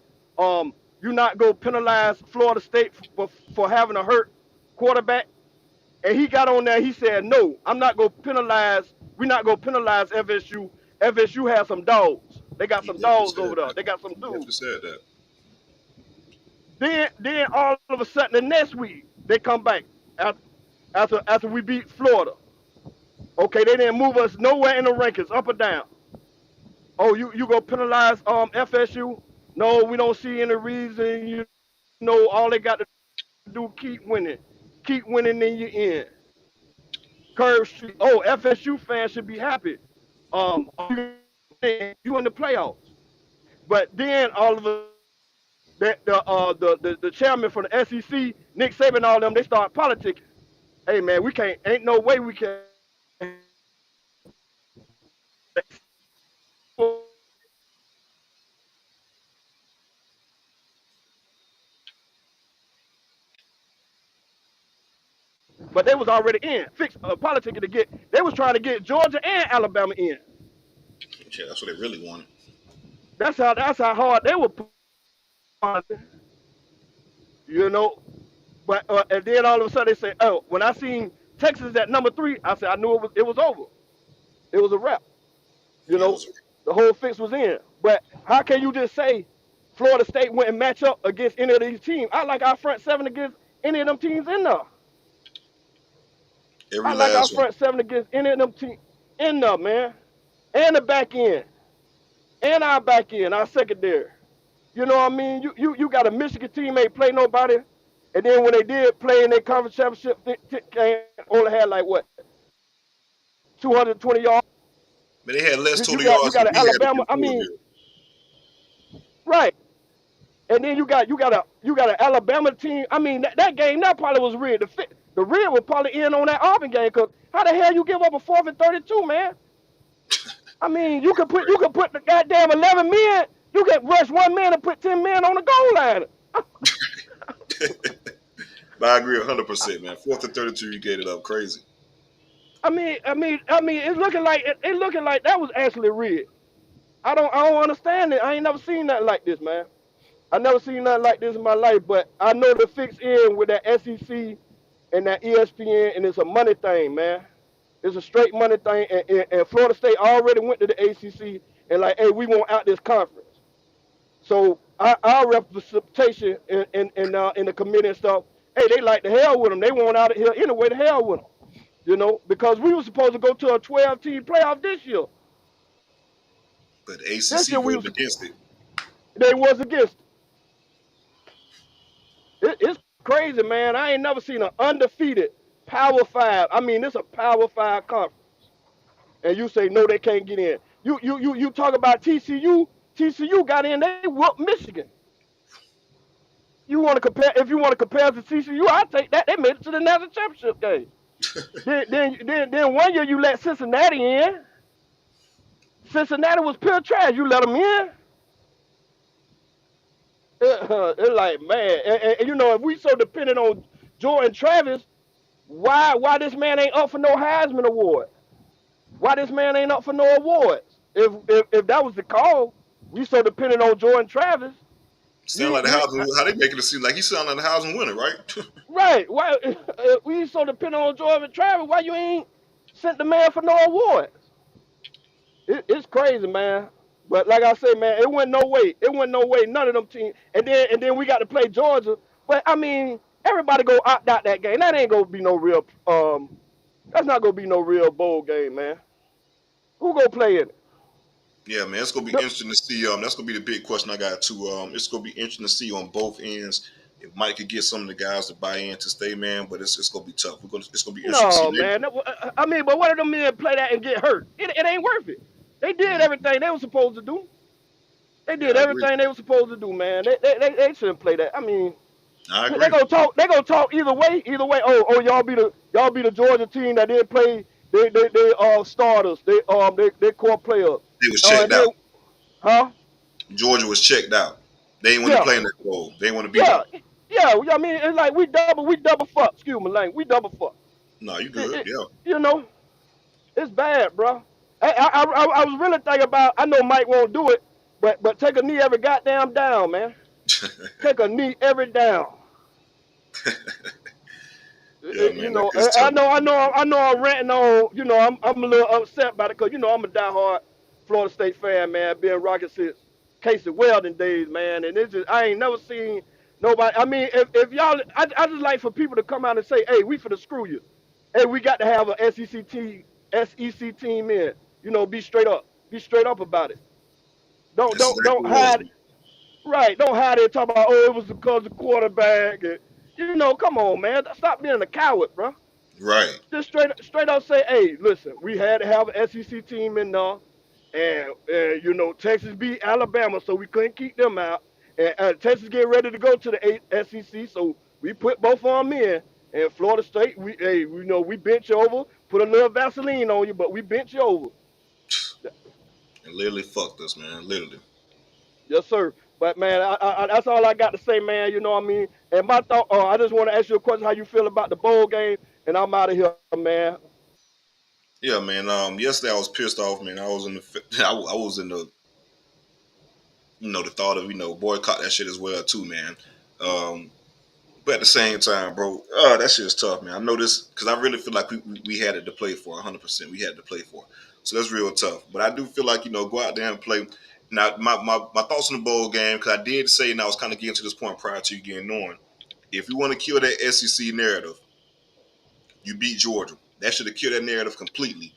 you not go penalize Florida State for having a hurt quarterback, and he got on there. He said, no, I'm not gonna penalize. We're not gonna penalize FSU. FSU has some dogs. They got He some definitely dogs said over there. that. They got some He definitely dudes. said that. Then all of a sudden the next week they come back after we beat Florida. Okay, they didn't move us nowhere in the rankings, up or down. Oh, you gonna penalize FSU? No, we don't see any reason. All they got to do keep winning, then you in. Curve Street. Oh, FSU fans should be happy. You in the playoffs. But then all of a the chairman for the SEC, Nick Saban, all them, they start politicking. Hey man, we can't. Ain't no way we can. But they was already in. Fixed politicking to get. They was trying to get Georgia and Alabama in. Yeah, that's what they really wanted. That's how hard they were. You know. But and then all of a sudden they say, oh, when I seen Texas at number 3, I said I knew it was over. It was a wrap. You Yeah, it know, was. the whole fix was in. But how can you just say Florida State went and match up against any of these teams? I like our front seven against any of them teams in there. Every I like our last one. front seven against any of them teams in there, man. And the back end. And our back end, our secondary. You know what I mean? You got a Michigan team ain't play nobody, and then when they did play in their conference championship game, only had like what 220 yards. But they had less You total got you yards than got an we had Alabama. against I mean, Louisville. right? And then you got an Alabama team. I mean that game that probably was rigged. The rig was probably in on that Auburn game because how the hell you give up a 4th and 32, man? I mean you could put the goddamn 11 men. You can rush 1 man and put 10 men on the goal line. But I agree 100%, man. 4th and 32, you get it up crazy. I mean, it's looking like that was actually rigged. I don't understand it. I ain't never seen nothing like this, man. I never seen nothing like this in my life. But I know the fix in with that SEC and that ESPN, and it's a money thing, man. It's a straight money thing, and Florida State already went to the ACC and like, hey, we want out this conference. So our representation in the committee and stuff, hey, they like the hell with them. They want out of here anyway. The hell with them. Because we were supposed to go to a 12-team playoff this year. But the This ACC year we voted was against it. they was against it. It's crazy, man. I ain't never seen an undefeated Power Five. I mean, it's a Power Five conference, and you say no, they can't get in. You talk about TCU. TCU got in. They whooped Michigan. You want to compare? If you want to compare to TCU, I take that. They made it to the national championship game. Then 1 year you let Cincinnati in. Cincinnati was pure trash. You let them in. It's like, man, and if we so dependent on Jordan Travis, why this man ain't up for no Heisman Award? Why this man ain't up for no awards? If that was the call, we so dependent on Jordan Travis. Sound We like the we housing. How they making it seem like he sound like the housing winner, right? right. Why we so dependent on Jordan Travis? Why you ain't sent the man for no awards? It's crazy, man. But like I said, man, it went no way. It went no way. None of them teams. And then we got to play Georgia. But I mean, everybody go opt out that game. That ain't gonna be no real. That's not gonna be no real bowl game, man. Who gonna play in it? Yeah, man, it's gonna be The- interesting to see. That's gonna be the big question I got too. It's gonna be interesting to see on both ends if Mike could get some of the guys to buy in to stay, man. But it's gonna be tough. It's gonna be interesting to see. No, man. I mean, but what if them men play that and get hurt? It ain't worth it. They did everything they were supposed to do. They Yeah, did I agree. everything they were supposed to do, man. They shouldn't play that. I mean, I they agree. gonna talk. They gonna talk either way. Either way. Oh, y'all be the Georgia team that didn't play. They starters. They core players. They was checked And then out. huh? Georgia was checked out. They didn't want to Yeah, play in that bowl. They didn't want to be yeah, there. yeah. I mean, it's like we double fuck. Excuse me, like we double fuck. No, you It, good? it, Yeah. you know, it's bad, bro. I was really thinking about. I know Mike won't do it, but take a knee every goddamn down, man. Take a knee every down. Yeah, You man, that know, is tough. I know. I'm ranting on. I'm a little upset about it because I'm a diehard Florida State fan, man. Being Rocket since Casey Weldon days, man, and it's just I ain't never seen nobody. I mean, if y'all, I just like for people to come out and say, hey, we finna screw you. Hey, we got to have a SEC team in. Be straight up. Be straight up about it. Don't That's don't exactly don't what it was. hide. Right. Don't hide it. Talk about it was because of quarterback. And, come on, man. Stop being a coward, bro. Right. Just straight up say, hey, listen, we had to have an SEC team in there, and Texas beat Alabama, so we couldn't keep them out. And Texas get ready to go to the SEC, so we put both of them in. And Florida State, we bench you over, put a little Vaseline on you, but we bench you over. And literally fucked us, man. Literally. Yes, sir. But man, that's all I got to say, man. You know what I mean? And my thought, I just want to ask you a question: how you feel about the bowl game? And I'm out of here, man. Yeah, man. Yesterday I was pissed off, man. I was in the, I was in the, the thought of boycott that shit as well too, man. Um, but at the same time, bro, that shit is tough, man. I know this because I really feel like we had it to play for 100%. We had to play for, so that's real tough. But I do feel like go out there and play. Now, my thoughts on the bowl game, because I did say, and I was kind of getting to this point prior to you getting on. If you want to kill that SEC narrative, you beat Georgia. That should have killed that narrative completely.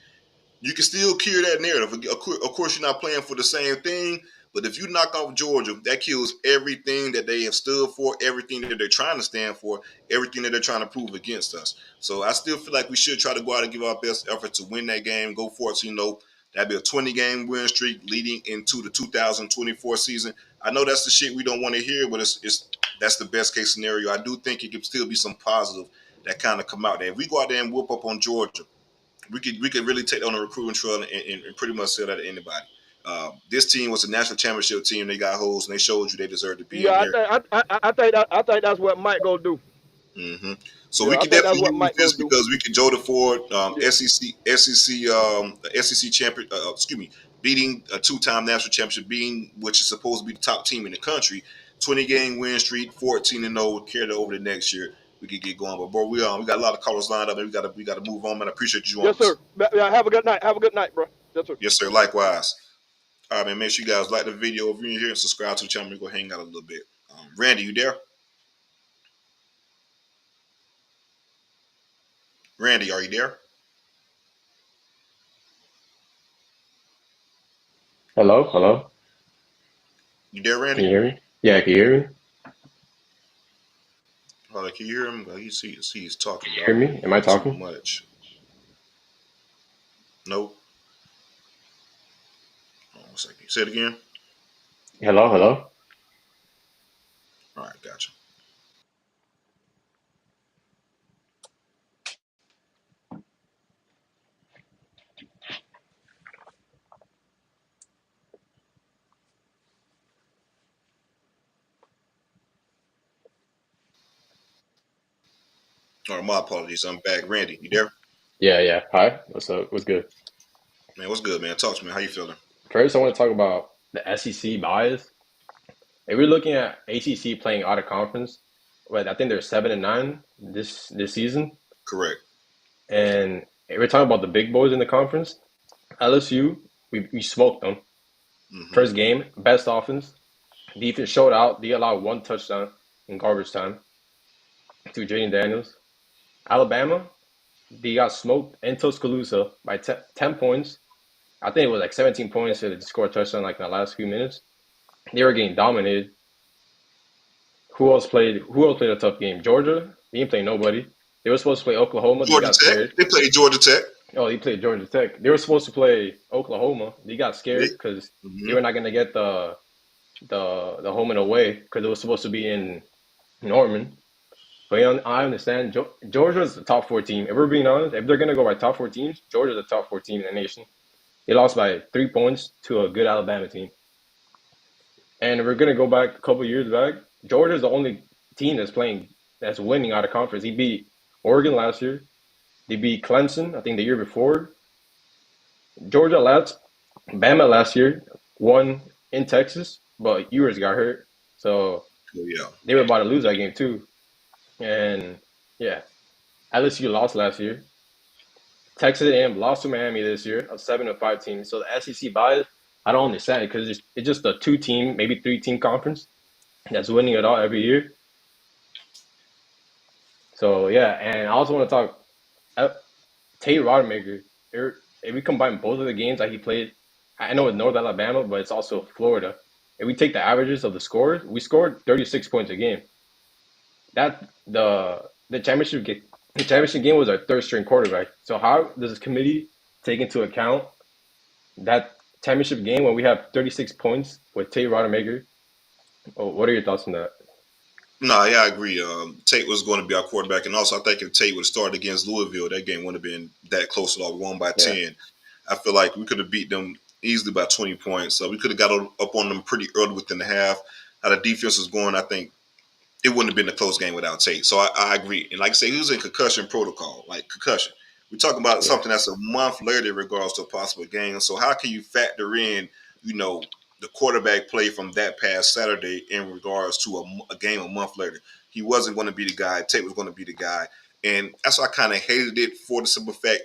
You can still carry that narrative. Of course, you're not playing for the same thing, but if you knock off Georgia, that kills everything that they have stood for, everything that they're trying to stand for, everything that they're trying to prove against us. So I still feel like we should try to go out and give our best effort to win that game, go for it. So, that'd be a 20-game win streak leading into the 2024 season. I know that's the shit we don't want to hear, but it's that's the best case scenario. I do think it could still be some positive that kind of come out there. If we go out there and whoop up on Georgia, we could really take on a recruiting trail and pretty much sell that to anybody. This team was a national championship team. They got holes and they showed you they deserve to be in Yeah, there. I think that's what Mike gonna do. Mm-hmm. So we Yeah, I can think that's definitely what use Mike this gonna do. because we can Jota Ford, Yeah. SEC champion, beating a two-time national championship, being which is supposed to be the top team in the country. 20-game win streak, 14-0, carry it over the next year. We could get going, but bro, we got a lot of callers lined up, and we got to move on. Man, I appreciate you Yes, joining us. sir. Yeah, have a good night. Have a good night, bro. Yes, sir. Yes, sir. Likewise. All right, man. Make sure you guys like the video over here and subscribe to the channel. We go hang out a little bit. Randy, you there? Randy, are you there? Hello, hello. You there, Can Randy? you hear me? Yeah, can you hear me? Oh, can you hear him? He see he's talking, Can you but I hear don't me? Am I hear too talking? much. Nope. Hold on 1 second. Say it again. Hello, hello. All right, gotcha. All right, my apologies. I'm back. Randy, you there? Yeah, yeah. Hi. What's up? What's good? Man, what's good, man? Talk to me. How you feeling? First, I want to talk about the SEC bias. If we're looking at ACC playing out of conference, but I think they're 7-9 this season, Correct. and if we're talking about the big boys in the conference, LSU, we smoked them. Mm-hmm. First game, best offense. Defense showed out. They allowed one touchdown in garbage time to Jaden Daniels. Alabama, they got smoked in Tuscaloosa by 10 points. I think it was like 17 points to score a touchdown like in the last few minutes. They were getting dominated. Who else played a tough game? Georgia? They didn't play nobody. They were supposed to play Oklahoma. They Georgia got Tech. scared. They played Georgia Tech. Oh, they played Georgia Tech. They were supposed to play Oklahoma. They got scared because they were not going to get the home and away because it was supposed to be in Norman. But I understand Georgia's the top 4 team. If we're being honest, if they're going to go by top 4 teams, Georgia's the top 4 team in the nation. They lost by 3 points to a good Alabama team. And we're going to go back a couple years back. Georgia's the only team that's winning out of conference. He beat Oregon last year. They beat Clemson, I think the year before. Bama last year won in Texas, but Ewers got hurt. So they were about to lose that game too. And yeah, LSU lost last year. Texas A&M lost to Miami this year, a 7-5 team. So the SEC bias, I don't understand it because it's just a 2-team, maybe 3-team conference that's winning it all every year. So yeah, and I also want to talk Tate Rodemaker. If we combine both of the games that he played, I know it's North Alabama, but it's also Florida. If we take the averages of the scores, we scored 36 points a game. That the championship game was our third string quarterback. So how does this committee take into account that championship game when we have 36 points with Tate Rodemaker? Oh, what are your thoughts on that? No, yeah, I agree. Tate was going to be our quarterback, and also I think if Tate would have started against Louisville, that game wouldn't have been that close at all. We won by 10. I feel like we could have beat them easily by 20 points. So we could have got up on them pretty early within the half. How the defense was going, I think it wouldn't have been a close game without Tate. So I agree. And like I say, he was in concussion protocol, like concussion. We're talking about something that's a month later in regards to a possible game. So how can you factor in, the quarterback play from that past Saturday in regards to a game a month later? He wasn't going to be the guy. Tate was going to be the guy. And that's why I kind of hated it for the simple fact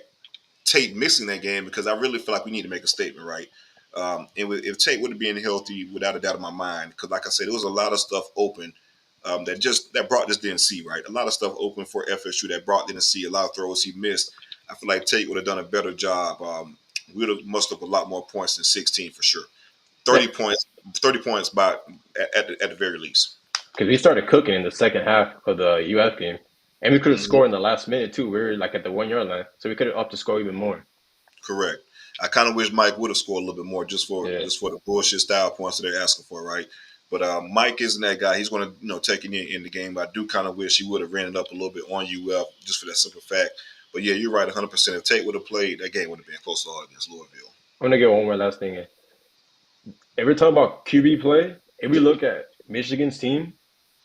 Tate missing that game, because I really feel like we need to make a statement, right? And if Tate would have been healthy, without a doubt in my mind, because like I said, there was a lot of stuff open that Brock just didn't see, right? A lot of stuff open for FSU that Brock didn't see. A lot of throws he missed. I feel like Tate would have done a better job we would have mustered up a lot more points than 16 for sure. 30 points by at the very least. Because we started cooking in the second half of the UF game, and we could have scored in the last minute too. We were like at the 1 yard line, so we could have upped the score even more. Correct. I kind of wish Mike would have scored a little bit more just for Yeah. the bullshit style points that they're asking for, right? But Mike isn't that guy. He's going to take it in the game. But I do kind of wish he would have ran it up a little bit on UF just for that simple fact. But yeah, you're right, 100%. If Tate would have played, that game would have been close to all against Louisville. I'm gonna get one more last thing in. If we're talking about QB play, if we look at Michigan's team,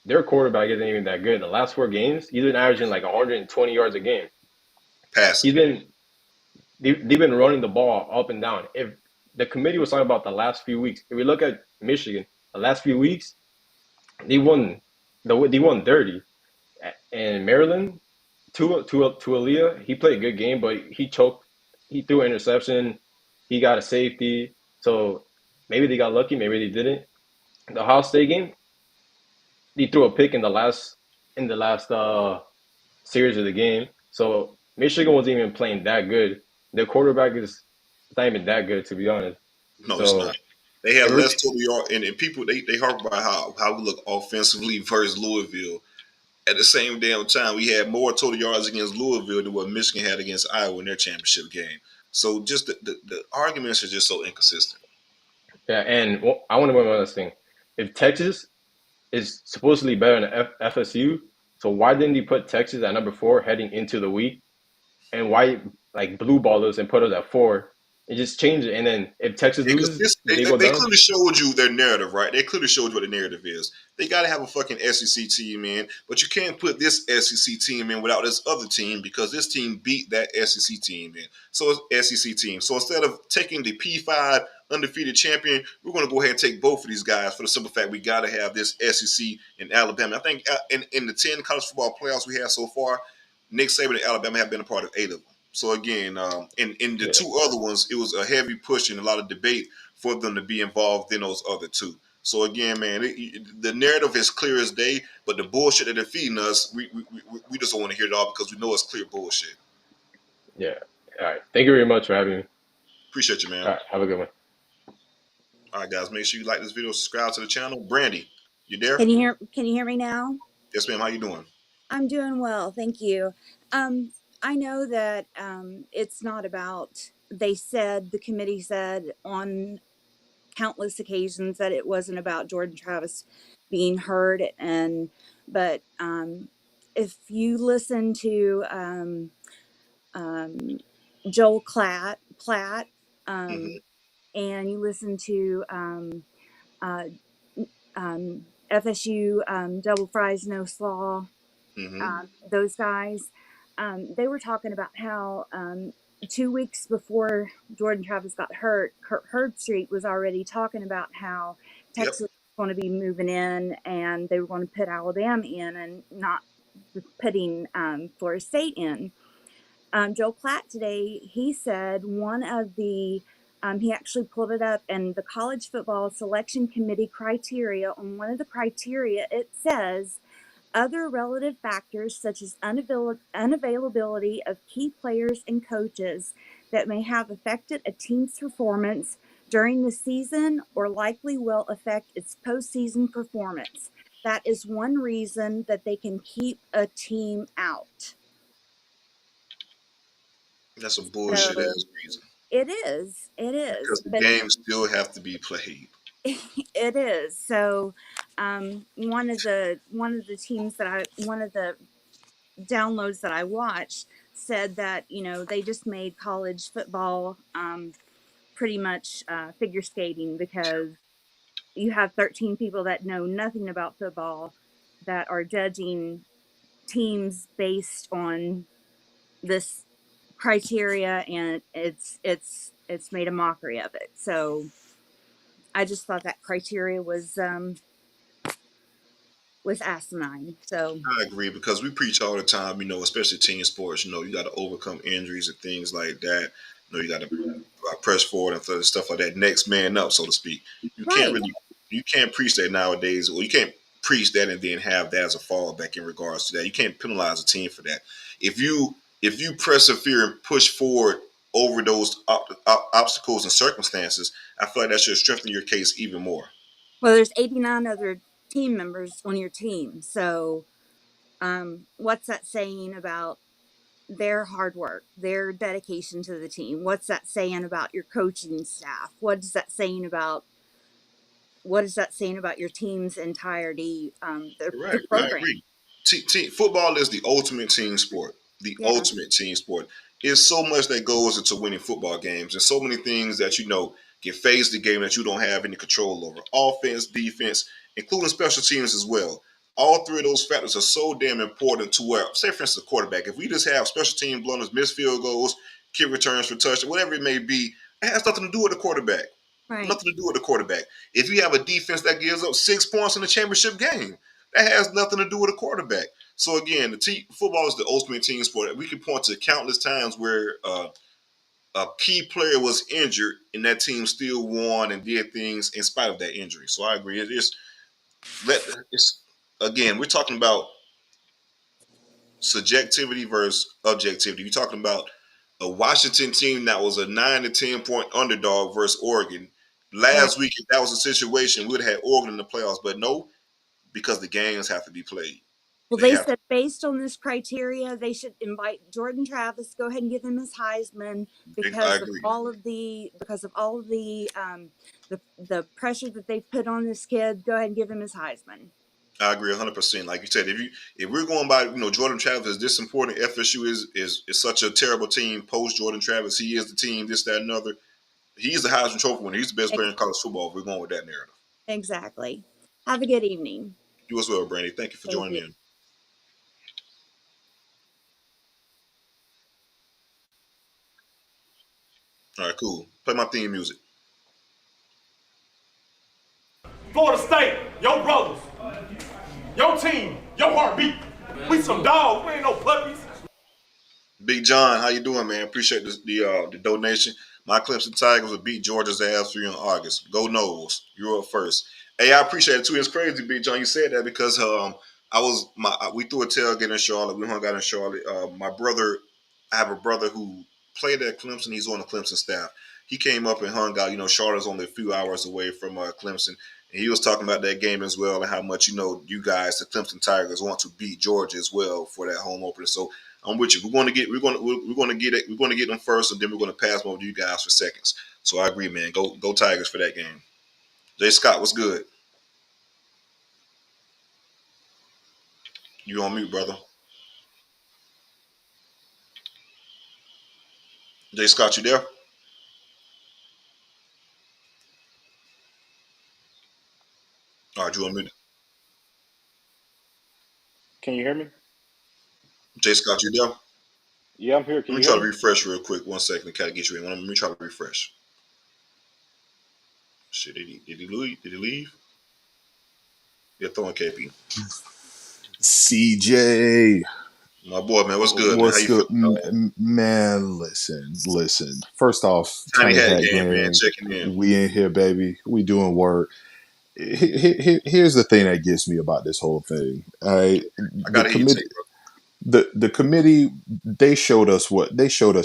their quarterback isn't even that good. The last 4 games, he's been averaging like 120 yards a game. Passing. They've been running the ball up and down. If the committee was talking about the last few weeks, if we look at Michigan, the last few weeks, they won 30. And Maryland, Tualia, he played a good game, but he choked. He threw an interception. He got a safety. So maybe they got lucky, maybe they didn't. The Ohio State game, he threw a pick in the last series of the game. So Michigan wasn't even playing that good. Their quarterback is not even that good, to be honest. No, it's not. They have less total yard, and people they harp about how we look offensively versus Louisville. At the same damn time, we had more total yards against Louisville than what Michigan had against Iowa in their championship game. So just the arguments are just so inconsistent. Yeah, and I want to point out this thing. If Texas is supposedly better than FSU, so why didn't he put Texas at number 4 heading into the week? And why blue ball us and put us at 4? It just changed it. And then if Texas loses, they go down. clearly showed you their narrative, right? They clearly showed you what the narrative is. They got to have a fucking SEC team in, but you can't put this SEC team in without this other team because this team beat that SEC team in. So it's SEC team. So instead of taking the P5 undefeated champion, we're going to go ahead and take both of these guys for the simple fact we got to have this SEC in Alabama. I think in the 10 college football playoffs we have so far, Nick Saban and Alabama have been a part of 8 of them. So again, in the 2 other ones, it was a heavy push and a lot of debate for them to be involved in those other 2. So again, man, the narrative is clear as day, but the bullshit that they're feeding us, we just don't want to hear it all because we know it's clear bullshit. Yeah. All right. Thank you very much for having me. Appreciate you, man. All right. Have a good one. All right, guys. Make sure you like this video, subscribe to the channel. Brandy, you there? Can you hear me now? Yes, ma'am. How you doing? I'm doing well, thank you. I know that it's not about. The committee said on countless occasions that it wasn't about Jordan Travis being hurt, but if you listen to Joel Platt, and you listen to FSU Double Fries No Slaw, those guys, they were talking about how 2 weeks before Jordan Travis got hurt, Kurt Herbstreit was already talking about how Texas was going to be moving in and they were going to put Alabama in and not putting Florida State in. Joe Platt today, he said one of the he actually pulled it up, and the College Football Selection Committee criteria, on one of the criteria, it says other relative factors such as unavailability of key players and coaches that may have affected a team's performance during the season or likely will affect its postseason performance. That is one reason that they can keep a team out. That's a bullshit ass reason. It is. Because the games still have to be played. It is. So one of the downloads that I watched said that, they just made college football pretty much figure skating because you have 13 people that know nothing about football that are judging teams based on this criteria, and it's made a mockery of it. So I just thought that criteria was asinine. So I agree because we preach all the time, especially team sports, you got to overcome injuries and things like that. You got to press forward and stuff like that. Next man up, so to speak. You can't preach that nowadays, or you can't preach that and then have that as a fallback in regards to that. You can't penalize a team for that. If you persevere and push forward over those obstacles and circumstances, I feel like that should strengthen your case even more. Well, there's 89 other team members on your team. So what's that saying about their hard work, their dedication to the team? What's that saying about your coaching staff? What is that saying about your team's entirety, the Right. I program? agree. Football is the ultimate team sport. The Yeah. ultimate team sport. There's so much that goes into winning football games, and so many things that can phase the game that you don't have any control over. Offense, defense, including special teams as well. All three of those factors are so damn important to where, say for instance, the quarterback. If we just have special team blunders, missed field goals, kick returns for touchdown, whatever it may be, it has nothing to do with the quarterback. Right. Nothing to do with the quarterback. If you have a defense that gives up 6 points in the championship game, that has nothing to do with a quarterback. So again, football is the ultimate team sport. We can point to countless times where a key player was injured and that team still won and did things in spite of that injury. So I agree. It's again, we're talking about subjectivity versus objectivity. You're talking about a Washington team that was a 9 to 10 point underdog versus Oregon. Last week, if that was a situation, we would have had Oregon in the playoffs, but no, because the games have to be played. Well, they said based on this criteria, they should invite Jordan Travis, go ahead and give him his Heisman because of all of the the pressure that they've put on this kid. Go ahead and give him his Heisman. I agree 100%. Like you said, if we're going by Jordan Travis is this important, FSU is such a terrible team post Jordan Travis. He is the team, this, that, and another. He's the Heisman Trophy winner. He's the best player in college football. If we're going with that narrative. Exactly. Have a good evening. You as well, Brandy. Thank you for joining in. All right, cool. Play my theme music. Florida State, your brothers, your team, your heartbeat. We some dogs. We ain't no puppies. Big John, how you doing, man? Appreciate the donation. My Clemson Tigers will beat Georgia's ass for you in August. Go Noles. You're up first. Hey, I appreciate it too. It's crazy, Big John. You said that because we threw a tailgate in Charlotte. We hung out in Charlotte. I have a brother who played at Clemson. He's on the Clemson staff. He came up and hung out. Charlotte's only a few hours away from Clemson. And he was talking about that game as well and how much, you guys, the Clemson Tigers, want to beat Georgia as well for that home opener. So I'm with you. We're going to get them first, and then we're going to pass them over to you guys for seconds. So I agree, man. Go Tigers for that game. Jay Scott, what's good? You on mute, brother? Jay Scott, you there? All right, you on mute? Can you hear me? Jay Scott, you there? Yeah, I'm here. Let me try to refresh real quick. 1 second to kind of get you in. Let me try to refresh. Shit, did he leave? Yeah, throwing KP. CJ. My boy, man, what's good, man? How you feeling? Man, listen. First off, Tiny Hat Gang, man, checking in. We in here, baby. We doing work. Here's the thing that gets me about this whole thing. All right, I got the committee, they showed us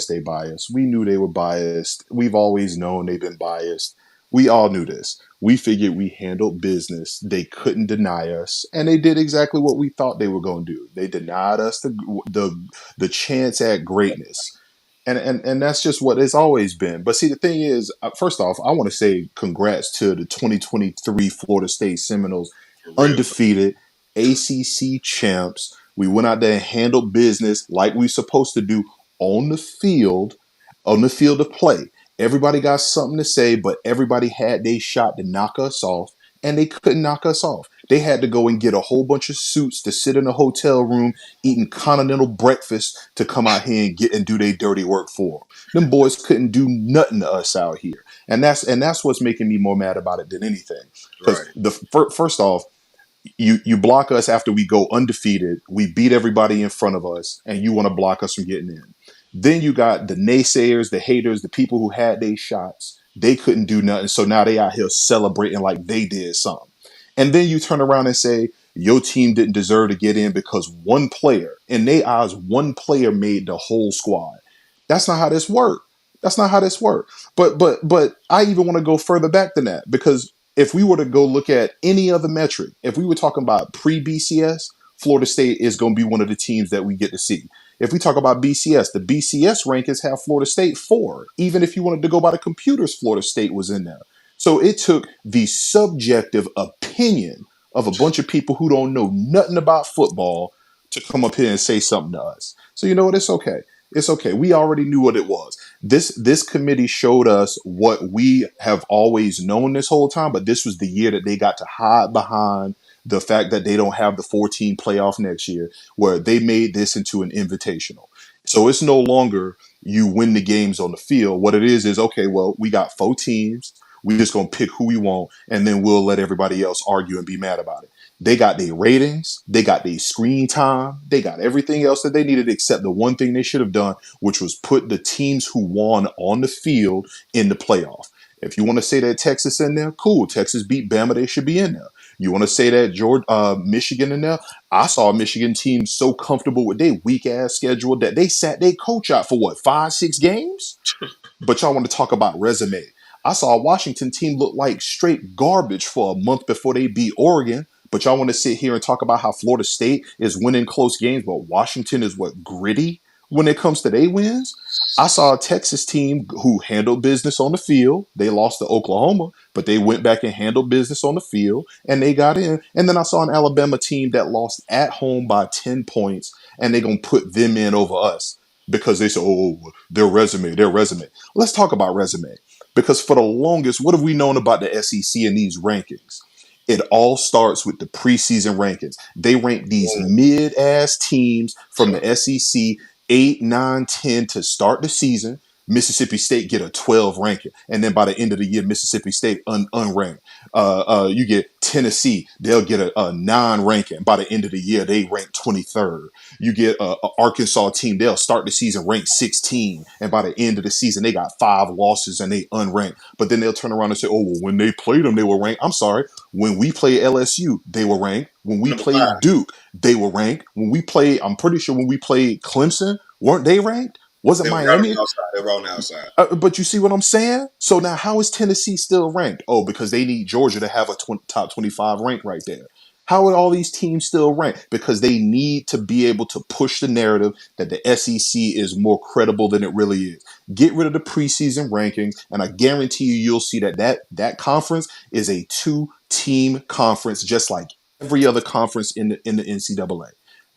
they biased. We knew they were biased. We've always known they've been biased. We all knew this. We figured we handled business. They couldn't deny us, and they did exactly what we thought they were going to do. They denied us the chance at greatness. And that's just what it's always been. But see, the thing is, first off, I want to say congrats to the 2023 Florida State Seminoles, undefeated ACC champs. We went out there and handled business like we supposed to do on the field of play. Everybody got something to say, but everybody had their shot to knock us off, and they couldn't knock us off. They had to go and get a whole bunch of suits to sit in a hotel room eating continental breakfast to come out here and do their dirty work for them. Them boys couldn't do nothing to us out here, and that's what's making me more mad about it than anything. Because first off, you block us after we go undefeated. We beat everybody in front of us, and you want to block us from getting in. Then you got the naysayers, the haters, the people who had their shots. They couldn't do nothing, so now they out here celebrating like they did something. And then you turn around and say, your team didn't deserve to get in because one player, in their eyes, one player made the whole squad. That's not how this works. That's not how this works. But I even want to go further back than that, because if we were to go look at any other metric, if we were talking about pre-BCS, Florida State is going to be one of the teams that we get to see. If we talk about BCS, the BCS rankings have Florida State 4. Even if you wanted to go by the computers, Florida State was in there. So it took the subjective opinion of a bunch of people who don't know nothing about football to come up here and say something to us. So you know what? It's okay. It's okay. We already knew what it was. This committee showed us what we have always known this whole time, but this was the year that they got to hide behind the fact that they don't have the 14 playoff next year, where they made this into an invitational. So it's no longer you win the games on the field. What it is, okay, well, we got 4 teams. We just gonna pick who we want, and then we'll let everybody else argue and be mad about it. They got their ratings, they got their screen time, they got everything else that they needed except the one thing they should have done, which was put the teams who won on the field in the playoff. If you want to say that Texas in there, cool. Texas beat Bama, they should be in there. You want to say that Michigan in there? I saw a Michigan team so comfortable with their weak ass schedule that they sat their coach out for what, 5-6 games? But y'all want to talk about resume. I saw a Washington team look like straight garbage for a month before they beat Oregon. But y'all want to sit here and talk about how Florida State is winning close games, but Washington is what, gritty when it comes to their wins? I saw a Texas team who handled business on the field. They lost to Oklahoma, but they went back and handled business on the field and they got in. And then I saw an Alabama team that lost at home by 10 points, and they're going to put them in over us because they say, oh, their resume. Let's talk about resume. Because for the longest, what have we known about the SEC in these rankings? It all starts with the preseason rankings. They rank these mid-ass teams from the SEC 8, 9, 10 to start the season. Mississippi State get a 12 ranking, and then by the end of the year, Mississippi State unranked. You get Tennessee, they'll get a 9 ranking. By the end of the year, they rank 23rd. You get a Arkansas team, they'll start the season ranked 16, and by the end of the season, they got 5 losses and they unranked. But then they'll turn around and say, oh, well, when they played them, they were ranked. I'm sorry, when we played LSU, they were ranked. When we played Duke, they were ranked. When we played, I'm pretty sure when we played Clemson, weren't they ranked? Was it Miami? They were on the outside. But you see what I'm saying? So now how is Tennessee still ranked? Oh, because they need Georgia to have a top 25 rank right there. How are all these teams still ranked? Because they need to be able to push the narrative that the SEC is more credible than it really is. Get rid of the preseason rankings, and I guarantee you'll see that conference is a 2-team conference, just like every other conference in the NCAA.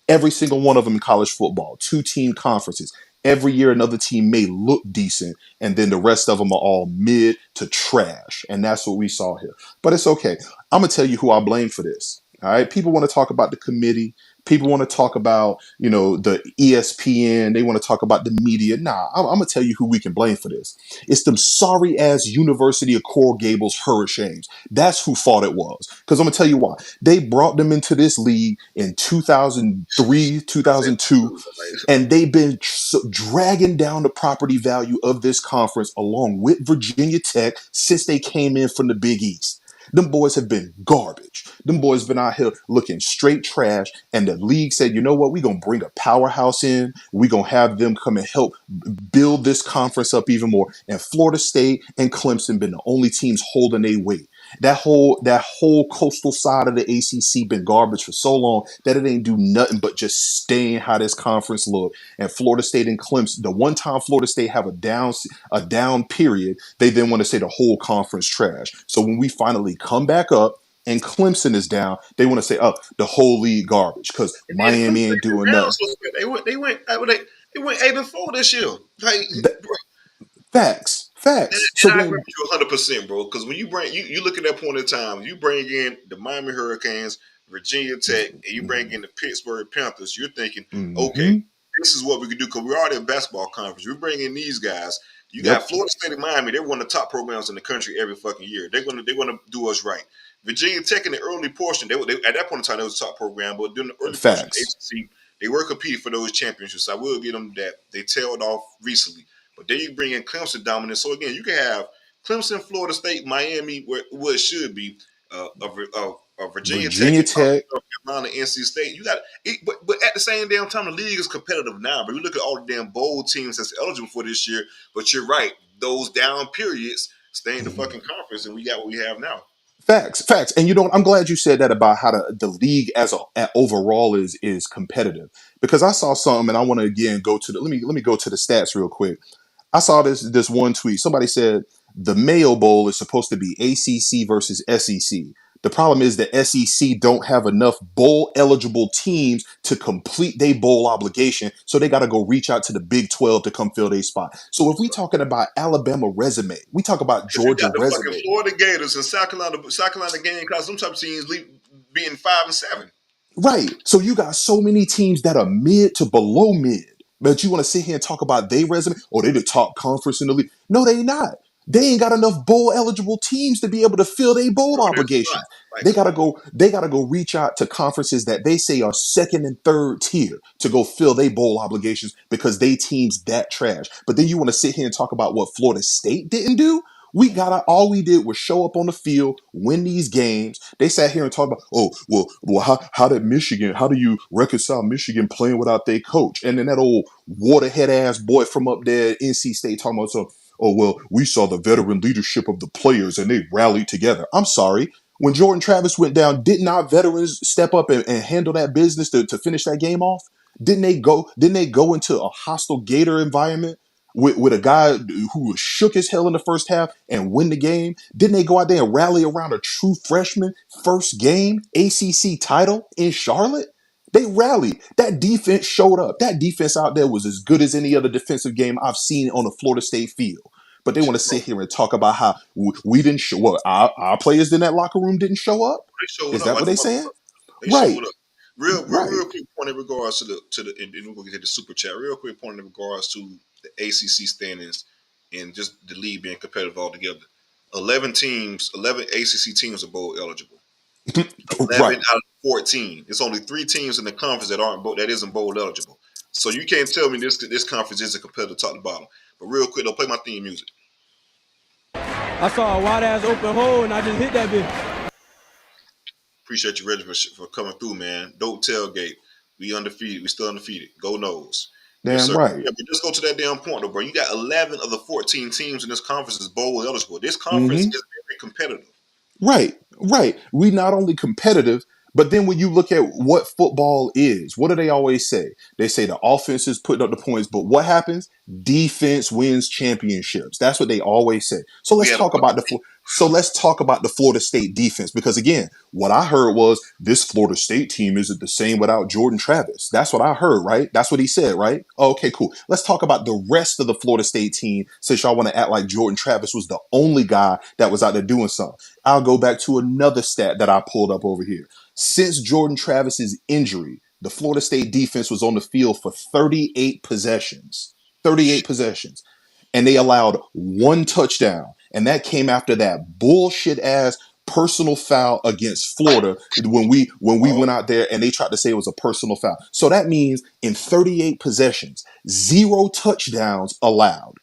Every single one of them in college football, 2-team conferences. Every year, another team may look decent, and then the rest of them are all mid to trash. And that's what we saw here. But it's okay. I'm going to tell you who I blame for this. All right. People want to talk about the committee. People want to talk about, the ESPN. They want to talk about the media. Nah, I'm going to tell you who we can blame for this. It's them sorry ass University of Coral Gables Hurricanes. That's who fault it was. Because I'm going to tell you why. They brought them into this league in 2003, 2002, and they've been dragging down the property value of this conference along with Virginia Tech since they came in from the Big East. Them boys have been garbage. Them boys been out here looking straight trash. And the league said, you know what? We're going to bring a powerhouse in. We're going to have them come and help build this conference up even more. And Florida State and Clemson been the only teams holding their weight. That whole coastal side of the ACC been garbage for so long that it ain't do nothing but just stain how this conference look. And Florida State and Clemson, the one time Florida State have a down period, they then want to say the whole conference trash. So when we finally come back up and Clemson is down, they want to say, oh, the whole league garbage because Miami ain't doing nothing. They went 8-4 this year. Like, Facts. And I agree with you 100%, bro. Because when you look at that point in time, you bring in the Miami Hurricanes, Virginia Tech, and you bring in the Pittsburgh Panthers, you're thinking, okay, this is what we can do because we're already a basketball conference. We bring in these guys. You got Florida State and Miami. They're one of the top programs in the country every fucking year. They're gonna do us right. Virginia Tech in the early portion, they at that point in time, they was a top program, but during the early portion of the ACC, they were competing for those championships. I will give them that. They tailed off recently. But then you bring in Clemson dominance. So again, you can have Clemson, Florida State, Miami, where it should be a Virginia Tech, Virginia you talking Tech. North Carolina, NC State. You got it, but at the same damn time, the league is competitive now. But we look at all the damn bowl teams that's eligible for this year. But you're right; those down periods stay in the fucking conference, and we got what we have now. Facts. And I'm glad you said that about how the league as overall is competitive, because I saw something and I want to again go to let me go to the stats real quick. I saw this one tweet. Somebody said the Mayo Bowl is supposed to be ACC versus SEC. The problem is the SEC don't have enough bowl eligible teams to complete their bowl obligation, so they got to go reach out to the Big 12 to come fill their spot. So if we talking about Alabama resume, we talk about Because you Georgia got the fucking resume. Florida Gators and South Carolina Gamecocks, them type of teams being 5-7. Right. So you got so many teams that are mid to below mid. But you want to sit here and talk about their resume? Oh, they the top conference in the league. No, they not. They ain't got enough bowl eligible teams to be able to fill their bowl No, there's not. obligations. Like, They gotta go reach out to conferences that they say are second and third tier to go fill their bowl obligations because they teams that trash. But then you want to sit here and talk about what Florida State didn't do? All we did was show up on the field, win these games. They sat here and talked about, oh, well, how do you reconcile Michigan playing without their coach? And then that old waterhead ass boy from up there at NC State talking about some, oh, well, we saw the veteran leadership of the players and they rallied together. I'm sorry. When Jordan Travis went down, didn't our veterans step up and handle that business to finish that game off? Didn't they go into a hostile Gator environment with a guy who was shook as hell in the first half and win the game? Didn't they go out there and rally around a true freshman first game ACC title in Charlotte? They rallied. That defense showed up. That defense out there was as good as any other defensive game I've seen on a Florida State field. But they want to sit here and talk about how we didn't show up. Our players in that locker room didn't show up. they showed Is up that like what a they saying? motherfucker. They Right. showed up. Real Right. quick point in regards to and we're gonna get to the super chat. Real quick point in regards to the ACC standings and just the league being competitive altogether. 11 ACC teams are bowl eligible. 11 Right. out of 14. It's only 3 teams in the conference that isn't bowl eligible. So you can't tell me this conference isn't competitive top to bottom. But real quick, don't play my theme music. I saw a wide ass open hole and I just hit that bitch. Appreciate you, Reggie, for coming through, man. Don't tailgate. We undefeated. We still undefeated. Go Noles. Yes, Damn sir. right. Yeah, but just go to that damn point, though, bro. You got 11 of the 14 teams in this conference is bowl eligible. This conference is very competitive. Right. We not only competitive, but then when you look at what football is, what do they always say? They say the offense is putting up the points, but what happens? Defense wins championships. That's what they always say. So let's talk about the Florida State defense, because again, what I heard was this Florida State team isn't the same without Jordan Travis. That's what I heard, right? That's what he said, right? Okay, cool. Let's talk about the rest of the Florida State team, since y'all want to act like Jordan Travis was the only guy that was out there doing something. I'll go back to another stat that I pulled up over here. Since Jordan Travis's injury, the Florida State defense was on the field for 38 possessions. 38 possessions. And they allowed 1 touchdown. And that came after that bullshit ass personal foul against Florida when we went out there and they tried to say it was a personal foul. So that means in 38 possessions, 0 touchdowns allowed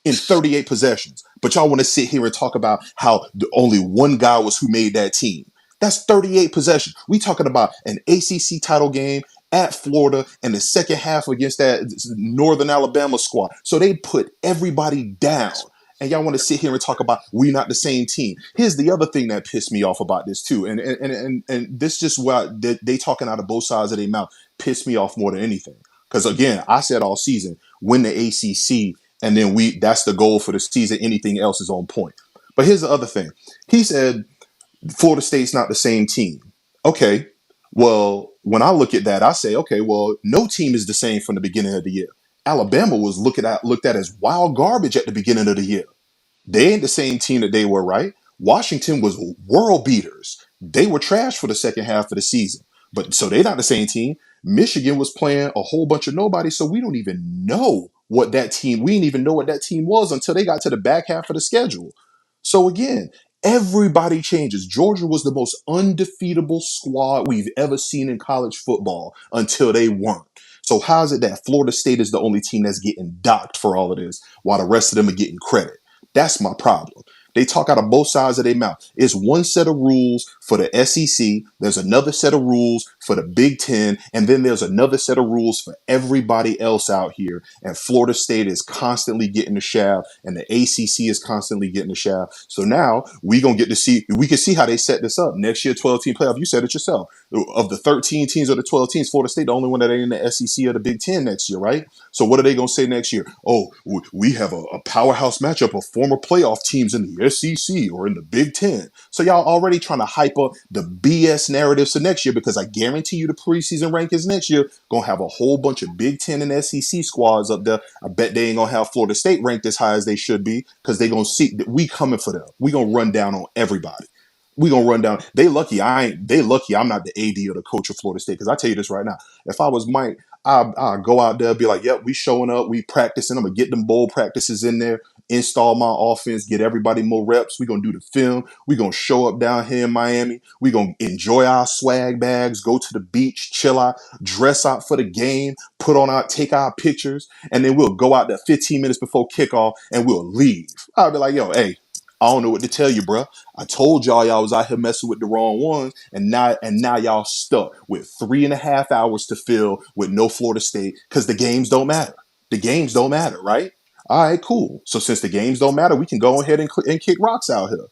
in 38 possessions. But y'all want to sit here and talk about how only one guy was who made that team. That's 38 possessions. We talking about an ACC title game at Florida and the second half against that Northern Alabama squad. So they put everybody down. And y'all want to sit here and talk about we not the same team. Here's the other thing that pissed me off about this too. And this just what they talking out of both sides of their mouth pissed me off more than anything. Because again, I said all season, win the ACC, and then that's the goal for the season. Anything else is on point. But here's the other thing. He said Florida State's not the same team. Okay. Well, when I look at that, I say, okay, well, no team is the same from the beginning of the year. Alabama was looked at as wild garbage at the beginning of the year. They ain't the same team that they were, right? Washington was world beaters. They were trash for the second half of the season. But so they're not the same team. Michigan was playing a whole bunch of nobody, so we don't even know what that team, we didn't even know what that team was until they got to the back half of the schedule. So again, everybody changes. Georgia was the most undefeatable squad we've ever seen in college football until they weren't. So how is it that Florida State is the only team that's getting docked for all of this while the rest of them are getting credit? That's my problem. They talk out of both sides of their mouth. It's one set of rules for the SEC. There's another set of rules for the Big Ten. And then there's another set of rules for everybody else out here. And Florida State is constantly getting the shaft, and the ACC is constantly getting the shaft. So now we can see how they set this up. Next year, 12-team playoff. You said it yourself. Of the 13 teams or the 12 teams, Florida State, the only one that ain't in the SEC or the Big Ten next year, right? So what are they going to say next year? Oh, we have a powerhouse matchup of former playoff teams in the SEC or in the Big Ten. So y'all already trying to hype up the BS narratives for next year, because I guarantee you the preseason rankings next year going to have a whole bunch of Big Ten and SEC squads up there. I bet they ain't going to have Florida State ranked as high as they should be, because they going to see that we coming for them. We going to run down on everybody. We gonna run down. They lucky I'm not the AD or the coach of Florida State, because I tell you this right now. If I was Mike, I'll go out there, be like, yep, we showing up, we practicing. I'm gonna get them bowl practices in there, install my offense, get everybody more reps. We gonna do the film. We gonna show up down here in Miami. We gonna enjoy our swag bags, go to the beach, chill out, dress out for the game, take our pictures, and then we'll go out there 15 minutes before kickoff and we'll leave. I'll be like, yo, hey, I don't know what to tell you, bro. I told y'all was out here messing with the wrong ones, and now y'all stuck with 3.5 hours to fill with no Florida State, because the games don't matter. The games don't matter, right? All right, cool. So since the games don't matter, we can go ahead and kick rocks out here.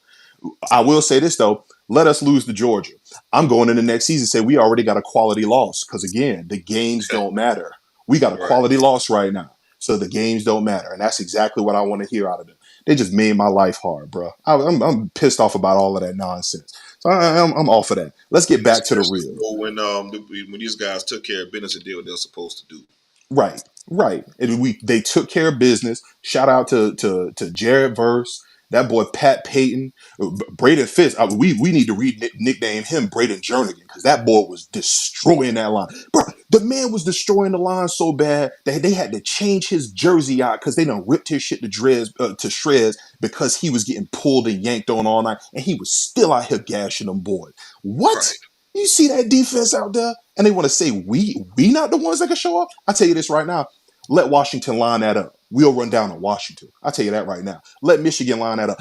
I will say this though, let us lose to Georgia. I'm going in the next season say we already got a quality loss, because again, the games don't matter. We got a quality loss right now, so the games don't matter, and that's exactly what I want to hear out of them. They just made my life hard, bro. I'm pissed off about all of that nonsense. So I'm off of that. Let's get back to the real. When these guys took care of business and did what they're supposed to do. Right. And they took care of business. Shout out to Jared Verse, that boy Pat Payton, Braden Fitz. We need to nickname him Braden Jernigan, because that boy was destroying that line. Bro, the man was destroying the line so bad that they had to change his jersey out, because they done ripped his shit to shreds, because he was getting pulled and yanked on all night, and he was still out here gashing them boys. What? Right. You see that defense out there, and they want to say we not the ones that can show up? I tell you this right now. Let Washington line that up. We'll run down on Washington. I tell you that right now. Let Michigan line that up.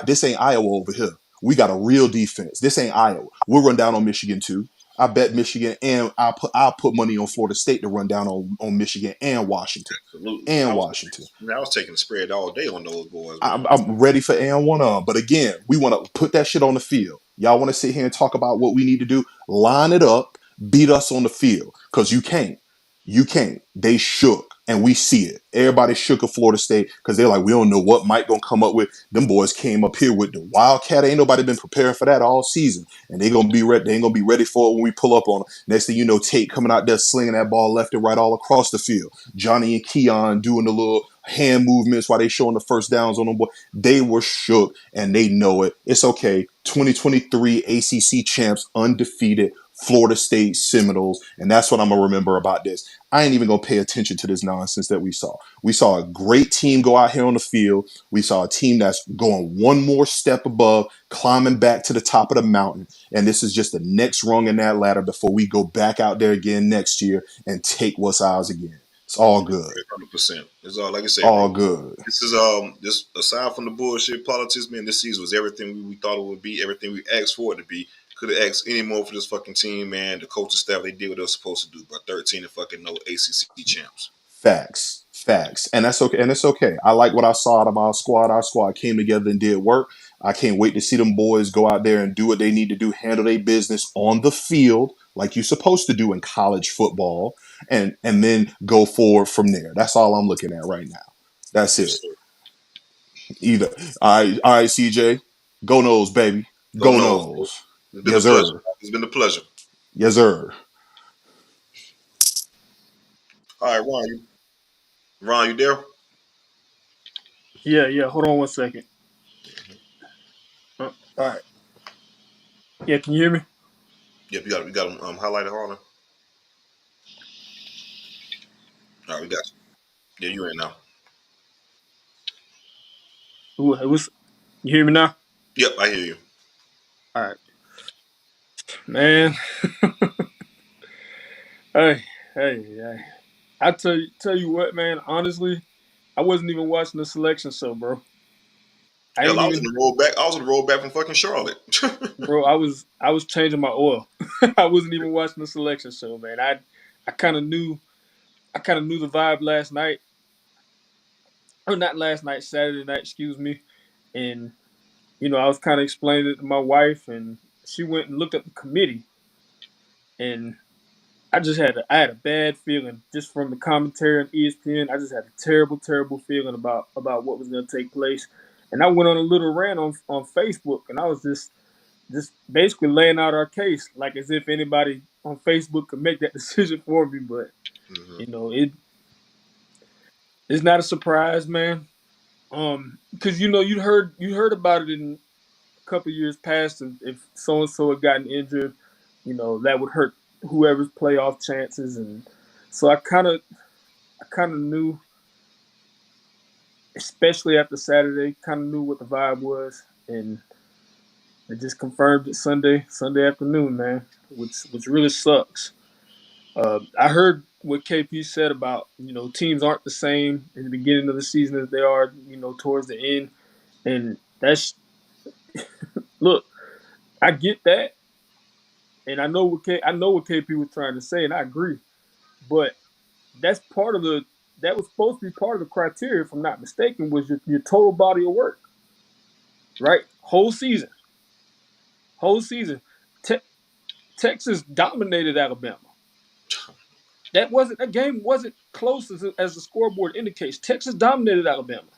This ain't Iowa over here. We got a real defense. This ain't Iowa. We'll run down on Michigan too. I bet Michigan, and I'll put money on Florida State to run down on Michigan and Washington. Absolutely. Washington. I was taking the spread all day on those boys. I'm ready for and one on. But again, we want to put that shit on the field. Y'all want to sit here and talk about what we need to do? Line it up, beat us on the field. Because you can't. You can't. They shook, and we see it. Everybody shook at Florida State, because they're like, we don't know what Mike gonna come up with. Them boys came up here with the Wildcat. Ain't nobody been preparing for that all season, and they gonna be ready. They ain't gonna be ready for it when we pull up on them. Next thing you know, Tate coming out there slinging that ball left and right all across the field. Johnny and Keon doing the little hand movements while they showing the first downs on them. Boy, they were shook, and they know it. It's okay. 2023 ACC champs, undefeated. Florida State Seminoles, and that's what I'm gonna remember about this. I ain't even gonna pay attention to this nonsense that we saw. We saw a great team go out here on the field. We saw a team that's going one more step above, climbing back to the top of the mountain, and this is just the next rung in that ladder before we go back out there again next year and take what's ours again. It's all good. 100%. It's all, like I said, all good. This is this, aside from the bullshit politics, man, this season was everything we thought it would be, everything we asked for it to be. Could have asked any more for this fucking team, man. The coaching staff, they did what they were supposed to do. But 13 and fucking no ACC champs. Facts. And that's okay. And it's okay. I like what I saw out of our squad. Our squad came together and did work. I can't wait to see them boys go out there and do what they need to do, handle their business on the field like you're supposed to do in college football, and then go forward from there. That's all I'm looking at right now. That's it. Either. All right, CJ. Go Noles, baby. Go Noles. Yes, sir. It's been a pleasure. Yes, sir. All right, Ron, you there? Yeah. Hold on one second. All right. Yeah, can you hear me? Yep, you got them highlighted, Harlan. All right, we got you. Yeah, you in now. You hear me now? Yep, I hear you. All right. Man. Hey. I tell you what, man, honestly, I wasn't even watching the selection show, bro. I Hell, ain't I was even, on the road back. I was on the road back from fucking Charlotte. bro. I was changing my oil. I wasn't even watching the selection show, man. I kind of knew the vibe last night, or not last night, Saturday night, excuse me. And I was kind of explaining it to my wife, and she went and looked at the committee, and I had a bad feeling just from the commentary on ESPN. I just had a terrible, terrible feeling about what was going to take place, and I went on a little rant on Facebook, and I was just basically laying out our case, like as if anybody on Facebook could make that decision for me. But it's not a surprise, man. Because you heard about it in a couple years past, and if so and so had gotten injured, that would hurt whoever's playoff chances, and so I kind of knew, especially after Saturday, kind of knew what the vibe was, and it just confirmed it Sunday afternoon, man, which really sucks. I heard what KP said about teams aren't the same in the beginning of the season as they are towards the end, and that's look, I get that, and I know what KP was trying to say, and I agree, but that's that was supposed to be part of the criteria, if I'm not mistaken, was your total body of work, right? Whole season. Texas dominated Alabama. That game wasn't close as the scoreboard indicates. Texas dominated Alabama,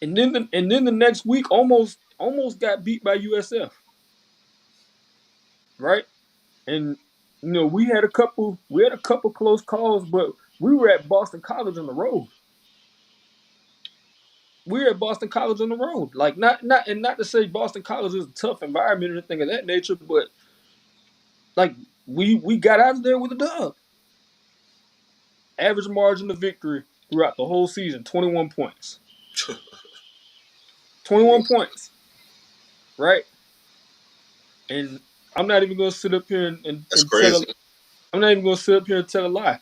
and then the next week almost got beat by USF, right? And we had a couple close calls, but we were at Boston College on the road. We were at Boston College on the road. Like not to say Boston College is a tough environment or anything of that nature, but like we got out of there with a dub. Average margin of victory throughout the whole season, 21 points. 21 points, right? And I'm not even going to sit up here That's and tell. crazy. I'm not even going to sit up here and tell a lie.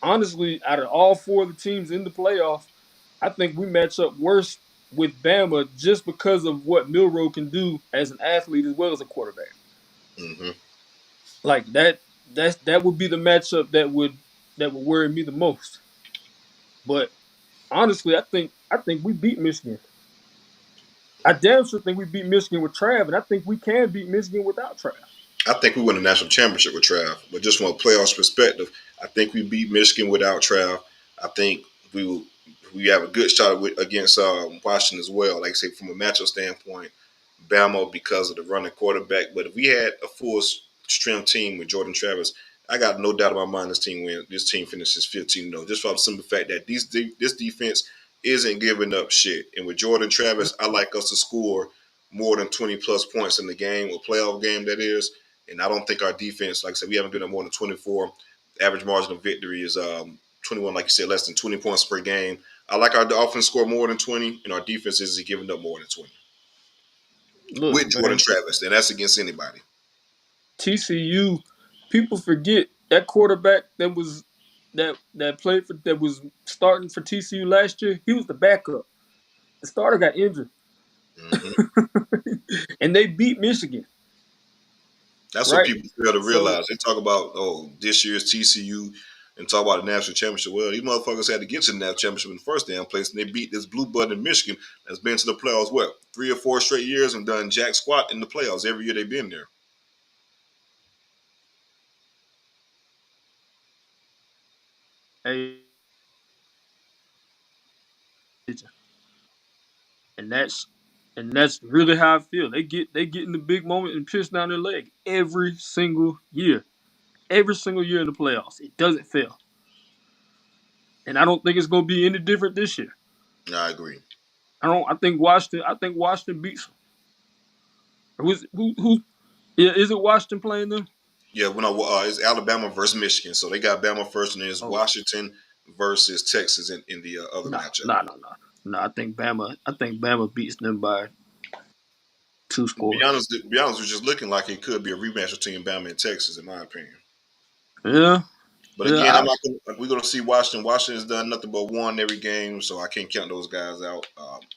Honestly, out of all four of the teams in the playoff, I think we match up worse with Bama just because of what Milroe can do as an athlete as well as a quarterback. Mm-hmm. Like that would be the matchup that would worry me the most. But honestly, I think we beat Michigan. I damn sure think we beat Michigan with Trav, and I think we can beat Michigan without Trav. I think we won a national championship with Trav, but just from a playoffs perspective, I think we beat Michigan without Trav. I think we have a good shot against Washington as well. Like I say, from a matchup standpoint, Bama because of the running quarterback. But if we had a full strength team with Jordan Travis, I got no doubt in my mind this team wins. This team finishes 15-0, just for the simple fact that this defense isn't giving up shit. And with Jordan Travis, I like us to score more than 20 plus points in the game, or playoff game that is. And I don't think our defense, like I said, we haven't been at more than 24. The average margin of victory is 21, like you said, less than 20 points per game. I like our offense score more than 20, and our defense isn't giving up more than 20. Look, With Jordan man, Travis, and that's against anybody. TCU, people forget that quarterback that was that was starting for TCU last year. He was the backup. The starter got injured, and they beat Michigan. That's what Right? people fail to So realize. They talk about, this year's TCU and talk about the national championship. Well, these motherfuckers had to get to the national championship in the first damn place, and they beat this blue blood in Michigan that's been to the playoffs, 3 or 4 straight years and done jack squat in the playoffs every year they've been there. hey, and that's really how I feel. They get in the big moment and piss down their leg every single year. Every single year in the playoffs. It doesn't fail. And I don't think it's gonna be any different this year. I agree. I think Washington beats them. Who yeah, is it Washington playing them? Yeah, it's Alabama versus Michigan. So they got Bama first, and then it's Oh, Washington versus Texas in the other no, matchup. no, no, no. No, I think Bama beats them by 2 scores. To be honest, it's just looking like it could be a rematch between Bama and Texas, in my opinion. Yeah. But again, we're gonna see Washington. Washington's done nothing but won every game, so I can't count those guys out.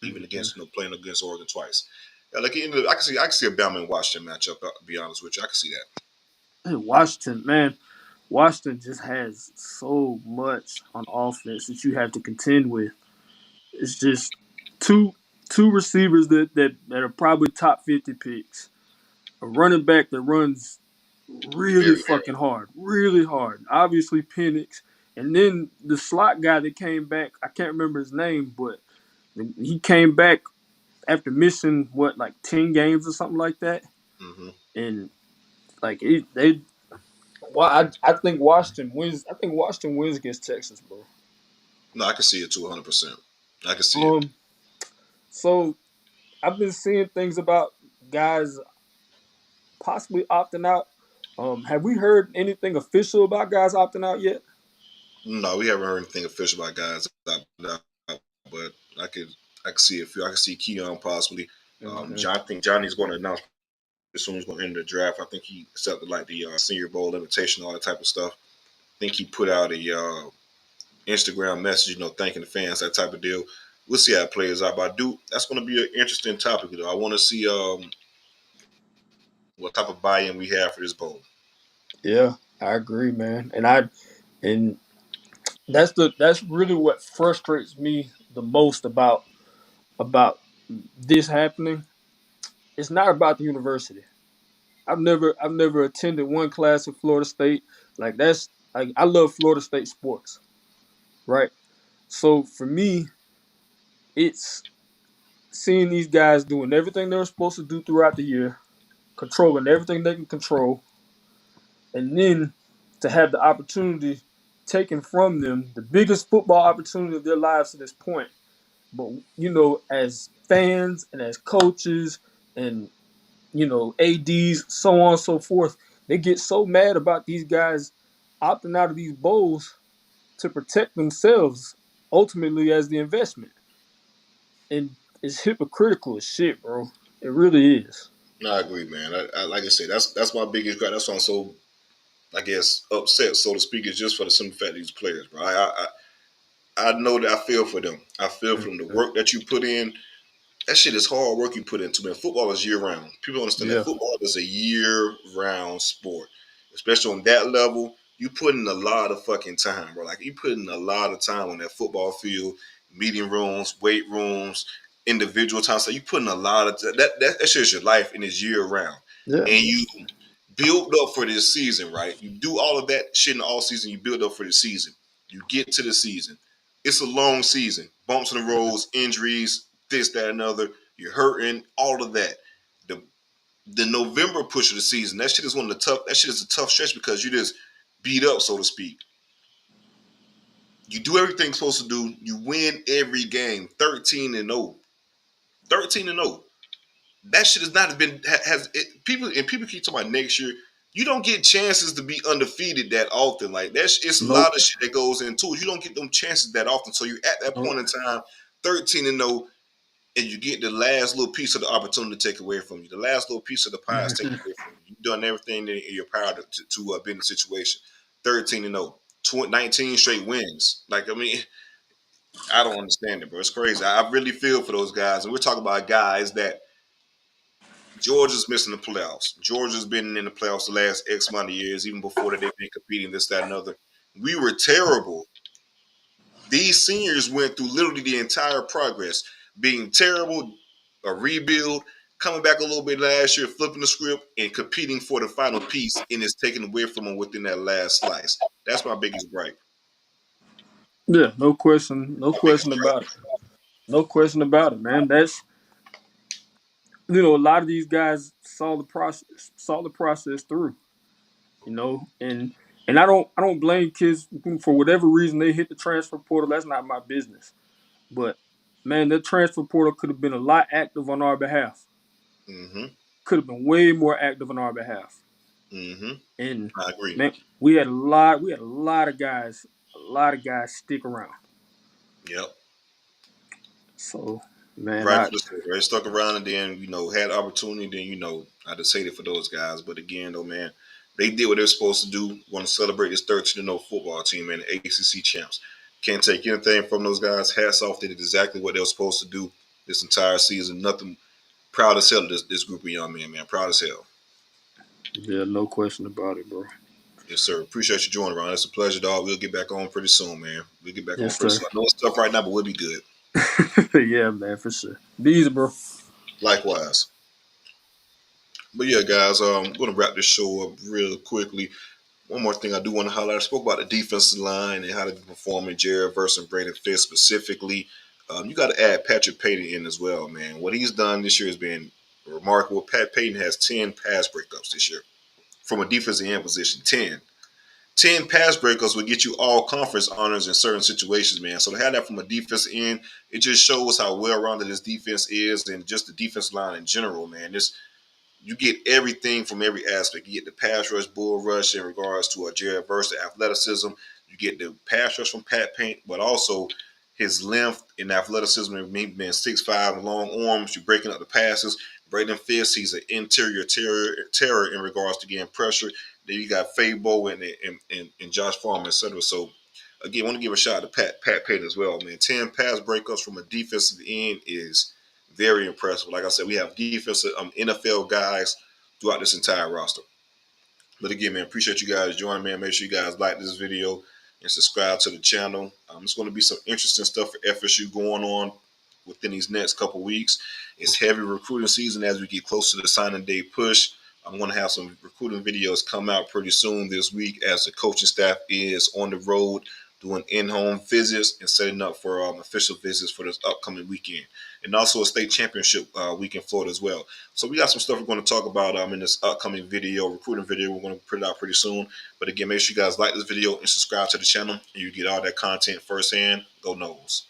Even against playing against Oregon twice. Yeah, like I can see a Bama and Washington matchup. To be honest with you, I can see that. Hey, Washington, man, Washington just has so much on offense that you have to contend with. It's just two receivers that are probably top 50 picks. A running back that runs really fucking hard, really hard. Obviously Penix, and then the slot guy that came back. I can't remember his name, but he came back after missing 10 games or something like that. Mm-hmm. And I think Washington wins. I think Washington wins against Texas, bro. No, I can see it too, 100%. I can see it. So I've been seeing things about guys possibly opting out. Have we heard anything official about guys opting out yet? No, we haven't heard anything official about guys opting out, but I could see a few. I could see Keon possibly. I think Johnny's going to announce as soon as he's going to enter the draft. I think he accepted the Senior Bowl invitation, all that type of stuff. I think he put out a Instagram message, thanking the fans, that type of deal. We'll see how it plays out. But that's going to be an interesting topic, though. I want to see what type of buy-in we have for this bowl. Yeah, I agree, man. And that's really what frustrates me the most about this happening. It's not about the university. I've never attended one class at Florida State. I love Florida State sports, right? So for me, it's seeing these guys doing everything they were supposed to do throughout the year, controlling everything they can control, and then to have the opportunity taken from them, the biggest football opportunity of their lives to this point. But as fans and as coaches and ADs, so on and so forth, they get so mad about these guys opting out of these bowls to protect themselves, ultimately as the investment. And it's hypocritical as shit, bro. It really is. No, I agree, man. I like I said, that's my biggest gripe. That's why I'm so, I guess, upset, so to speak, is just for the simple fact of these players, bro. I know that I feel for them. I feel for them. The work that you put in, that shit is hard work you put into, man. Football is year round. People understand that football is a year round sport, especially on that level. You put in a lot of fucking time, bro. Like you put in a lot of time on that football field, meeting rooms, weight rooms, individual time. So you put in a lot of that shit is your life and it's year round. Yeah. And you build up for this season, right? You do all of that shit in the all season. You build up for the season. You get to the season. It's a long season. Bumps in the roads, injuries, this, that, and other. You're hurting, all of that. The November push of the season, that shit is that shit is a tough stretch because you just beat up, so to speak. You do everything you're supposed to do. You win every game, 13-0. 13-0. That shit has not been people keep talking about next year. You don't get chances to be undefeated that often. Like it's a lot of shit that goes into it. You don't get them chances that often. So you're at that point in time, 13-0, and you get the last little piece of the opportunity to take away from you. The last little piece of the pie is taken away from you. You've done everything in your power to be in the situation. 13-0, 19 straight wins. Like I mean, I don't understand it, bro. It's crazy. I really feel for those guys, and we're talking about guys that. Georgia's missing the playoffs. Georgia's been in the playoffs the last X amount of years, even before that they've been competing this, that, and other. We were terrible. These seniors went through literally the entire progress, being terrible, a rebuild, coming back a little bit last year, flipping the script, and competing for the final piece, and it's taken away from them within that last slice. That's my biggest gripe. Yeah, no question about it. No question about it, man. That's a lot of these guys saw the process through, and I don't blame kids for whatever reason they hit the transfer portal. That's not my business. But man, that transfer portal could have been a lot active on our behalf. Mm-hmm. Could have been way more active on our behalf. Mm-hmm. And I agree. Man, we had a lot of guys stick around. Yep. So, man, they stuck around and then had opportunity. Then I just hate it for those guys. But again, though, man, They did what they're supposed to do. Want to celebrate this 13-0 football team and the ACC champs. Can't take anything from those guys. Hats off. They did exactly what they were supposed to do this entire season. Nothing. Proud as hell of this group of young men, man. Proud as hell. Yeah, no question about it, bro. Yes, sir. Appreciate you joining, Ron. It's a pleasure, dog. We'll get back on pretty soon, man. We'll get back on Yes, pretty sir. soon. I know it's tough right now, but we'll be good. Yeah, man, for sure. Be easy, bro. Likewise. But yeah, guys, I'm going to wrap this show up real quickly. One more thing I do want to highlight. I spoke about the defensive line and how they've been performing, Jared versus Braden Fisk specifically. You got to add Patrick Payton in as well, man. What he's done this year has been remarkable. Pat Payton has 10 pass breakups this year from a defensive end position. 10 pass breakups will get you all conference honors in certain situations, man. So to have that from a defensive end, it just shows how well-rounded this defense is and just the defensive line in general, man. You get everything from every aspect. You get the pass rush, bull rush in regards to Jared Verse, athleticism. You get the pass rush from Pat Payne, but also his length and athleticism and being 6'5" and long arms. You're breaking up the passes. Braden Fisk, he's an interior terror in regards to getting pressure. Then you got Fabo and Josh Farmer, etc. So, again, I want to give a shout out to Pat Payne as well, man. 10 pass breakups from a defensive end is very impressive. Like I said, we have defensive NFL guys throughout this entire roster. But again, man, appreciate you guys joining, man. Make sure you guys like this video and subscribe to the channel. It's going to be some interesting stuff for FSU going on within these next couple weeks. It's heavy recruiting season as we get close to the signing day push. I'm going to have some recruiting videos come out pretty soon this week as the coaching staff is on the road doing in-home visits and setting up for official visits for this upcoming weekend. And also a state championship week in Florida as well. So we got some stuff we're going to talk about in this upcoming video, recruiting video. We're going to put it out pretty soon. But again, make sure you guys like this video and subscribe to the channel and you get all that content firsthand. Go Noles.